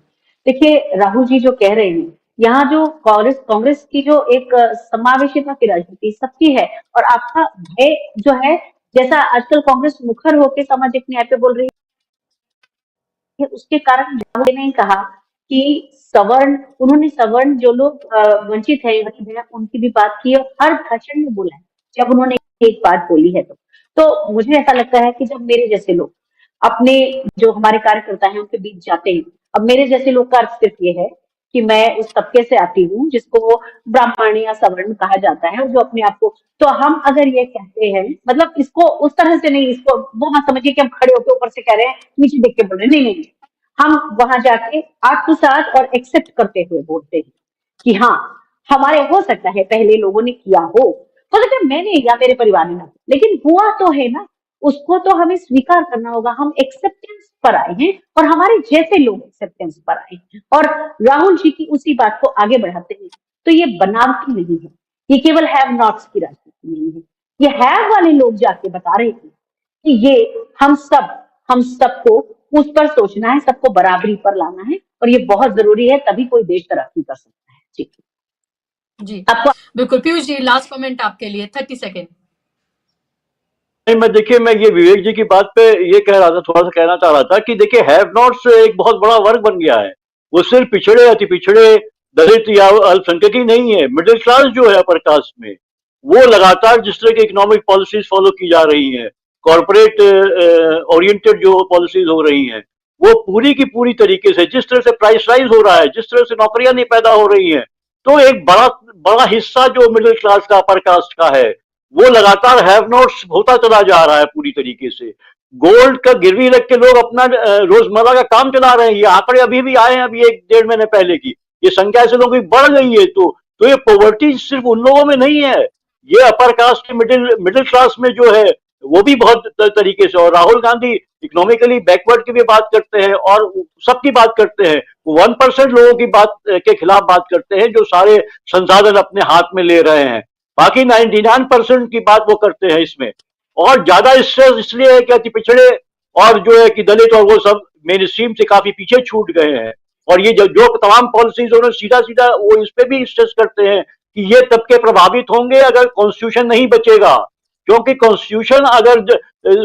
देखिए, राहुल जी जो कह रहे हैं, यहाँ जो कांग्रेस की जो एक समावेशिता की राजनीति सबकी है और आपका भय जो है, जैसा आजकल कांग्रेस मुखर होकर सामाजिक न्याय पे बोल रही है, उसके कारण राहुल ने कहा कि उन्होंने सवर्ण जो लोग वंचित है, उनकी भी बात की और हर भाषण में बोला है जब उन्होंने एक बात बोली है। तो मुझे ऐसा लगता है कि जब मेरे जैसे लोग अपने जो हमारे कार्यकर्ता हैं उनके बीच जाते हैं, अब मेरे जैसे लोग का अर्थ सिर्फ ये है कि मैं उस तबके से आती हूँ जिसको ब्राह्मण या सवर्ण कहा जाता है, जो अपने आप को, तो हम अगर ये कहते हैं, मतलब इसको उस तरह से नहीं, इसको वो मत समझिए कि हम खड़े होकर ऊपर से कह रहे हैं, नीचे देख के बोल रहे हैं, नहीं, हम वहां जाके आत्मसात और एक्सेप्ट करते हुए बोलते हैं कि हाँ, हमारे हो सकता है पहले लोगों ने किया हो सकता है मैंने या मेरे परिवार ने ना, लेकिन हुआ तो है ना, उसको तो हमें स्वीकार करना होगा। हम एक्सेप्टेंस पर आए हैं और हमारे जैसे लोग एक्सेप्टेंस पर आए हैं और राहुल जी की उसी बात को आगे बढ़ाते हैं। तो ये बनावटी नहीं है, ये केवल हैव नॉट्स की राजनीति नहीं है, ये हैव वाले लोग जाके बता रहे हैं कि ये हम सबको उस पर सोचना है, सबको बराबरी पर लाना है और ये बहुत जरूरी है, तभी कोई देश तरक्की कर सकता है। जी आपको बिल्कुल। पीयूष जी, लास्ट कमेंट आपके लिए, 30 सेकेंड। नहीं, मैं ये विवेक जी की बात पे ये कह रहा था, थोड़ा सा कहना चाह रहा था कि देखिए, हैव नॉट्स एक बहुत बड़ा वर्ग बन गया है। वो सिर्फ पिछड़े अति पिछड़े दलित या अल्पसंख्यक ही नहीं है, मिडिल क्लास जो है अपर कास्ट में, वो लगातार जिस तरह की इकोनॉमिक पॉलिसीज फॉलो की जा रही हैं, कॉर्पोरेट ओरिएंटेड जो पॉलिसीज हो रही हैं, वो पूरी की पूरी तरीके से, जिस तरह से प्राइस राइज हो रहा है, जिस तरह से नौकरियां नहीं पैदा हो रही हैं, तो एक बड़ा बड़ा हिस्सा जो मिडिल क्लास का अपर कास्ट का है वो लगातार हैव नॉट्स होता चला जा रहा है पूरी तरीके से। गोल्ड का गिरवी रख के लोग अपना रोजमर्रा का काम चला रहे हैं। ये आंकड़े अभी भी आए हैं, अभी 1-1.5 महीने पहले की, ये संख्या ऐसे लोगों की बढ़ गई है। तो ये पॉवर्टी सिर्फ उन लोगों में नहीं है, ये अपर कास्ट के मिडिल क्लास में जो है वो भी बहुत तरीके से। और राहुल गांधी इकोनॉमिकली बैकवर्ड की भी बात करते हैं और सबकी बात करते हैं, 1% लोगों की बात के खिलाफ बात करते हैं जो सारे संसाधन अपने हाथ में ले रहे हैं, बाकी 99% की बात वो करते हैं इसमें। और ज्यादा स्ट्रेस इसलिए है कि अति पिछड़े और जो है कि दलित और वो सब मेन स्ट्रीम से काफी पीछे छूट गए हैं। और ये जो तमाम पॉलिसीज उन्होंने सीधा सीधा वो इस पे भी स्ट्रेस करते हैं कि ये तबके प्रभावित होंगे अगर कॉन्स्टिट्यूशन नहीं बचेगा, क्योंकि कॉन्स्टिट्यूशन अगर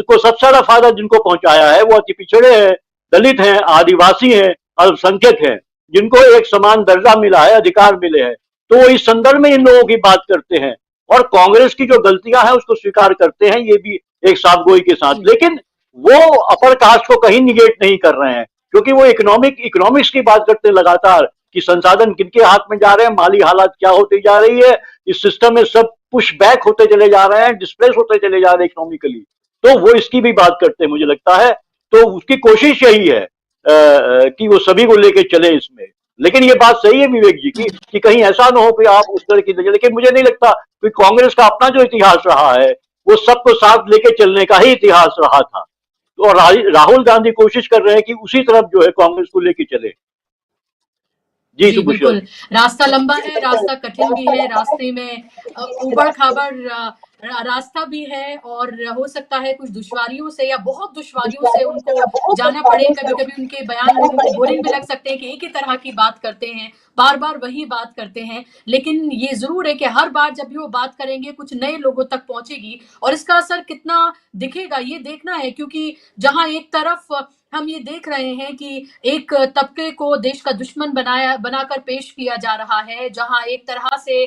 को सबसे ज्यादा फायदा जिनको पहुंचाया है वो अति पिछड़े हैं, दलित हैं, आदिवासी हैं, अल्पसंख्यक हैं, जिनको एक समान दर्जा मिला है, अधिकार मिले हैं। तो वो इस संदर्भ में इन लोगों की बात करते हैं और कांग्रेस की जो गलतियां हैं उसको स्वीकार करते हैं, ये भी एक साफगोई के साथ। लेकिन वो अपर कास्ट को कहीं निगेट नहीं कर रहे हैं, क्योंकि वो इकोनॉमिक्स की बात करते हैं लगातार कि संसाधन किनके हाथ में जा रहे हैं, माली हालात क्या होती जा रही है, इस सिस्टम में सब पुश बैक होते चले जा रहे हैं, डिस्प्लेस होते चले जा रहे हैं इकोनॉमिकली। तो वो इसकी भी बात करते हैं मुझे लगता है। तो उसकी कोशिश यही है कि वो सभी को लेके चले इसमें। लेकिन ये बात सही है विवेक जी की कि कहीं ऐसा ना हो कि आप उस तरह की, लेकिन मुझे नहीं लगता कि कांग्रेस का अपना जो इतिहास रहा है वो सबको साथ लेके चलने का ही इतिहास रहा था। तो राहुल गांधी कोशिश कर रहे हैं कि उसी तरफ जो है कांग्रेस को लेके चले। जी बिल्कुल, रास्ता लंबा है, रास्ता कठिन भी है, रास्ते में उबड़ खाबड़ रास्ता भी है और हो सकता है कुछ दुश्वारियों से या बहुत दुश्वारियों से उनको जाना पड़े। कभी-कभी उनके बयान लोगों को बोरिंग भी लग सकते हैं कि एक ही तरह की बात करते हैं, बार-बार वही बात करते हैं। लेकिन ये जरूर है कि हर बार जब भी वो बात करेंगे कुछ नए लोगों तक पहुंचेगी और इसका असर कितना दिखेगा ये देखना है, क्योंकि जहां एक तरफ हम ये देख रहे हैं कि एक तबके को देश का दुश्मन बनाकर पेश किया जा रहा है, जहां एक तरह से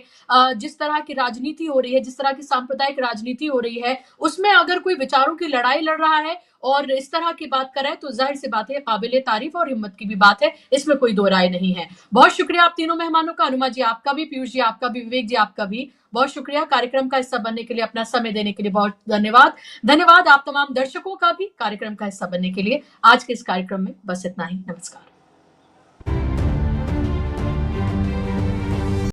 जिस तरह की राजनीति हो रही है, जिस तरह की सांप्रदायिक राजनीति हो रही है, उसमें अगर कोई विचारों की लड़ाई लड़ रहा है और इस तरह की बात कर रहा है तो जाहिर सी बात है काबिले तारीफ और हिम्मत की भी बात है, इसमें कोई दो राय नहीं है। बहुत शुक्रिया आप तीनों मेहमानों का, अनुमा जी आपका भी, पीयूष जी आपका भी, विवेक जी आपका भी बहुत शुक्रिया। कार्यक्रम का हिस्सा बनने के लिए, अपना समय देने के लिए बहुत धन्यवाद आप तमाम दर्शकों का भी कार्यक्रम का हिस्सा बनने के लिए। आज के इस कार्यक्रम में बस इतना ही, नमस्कार।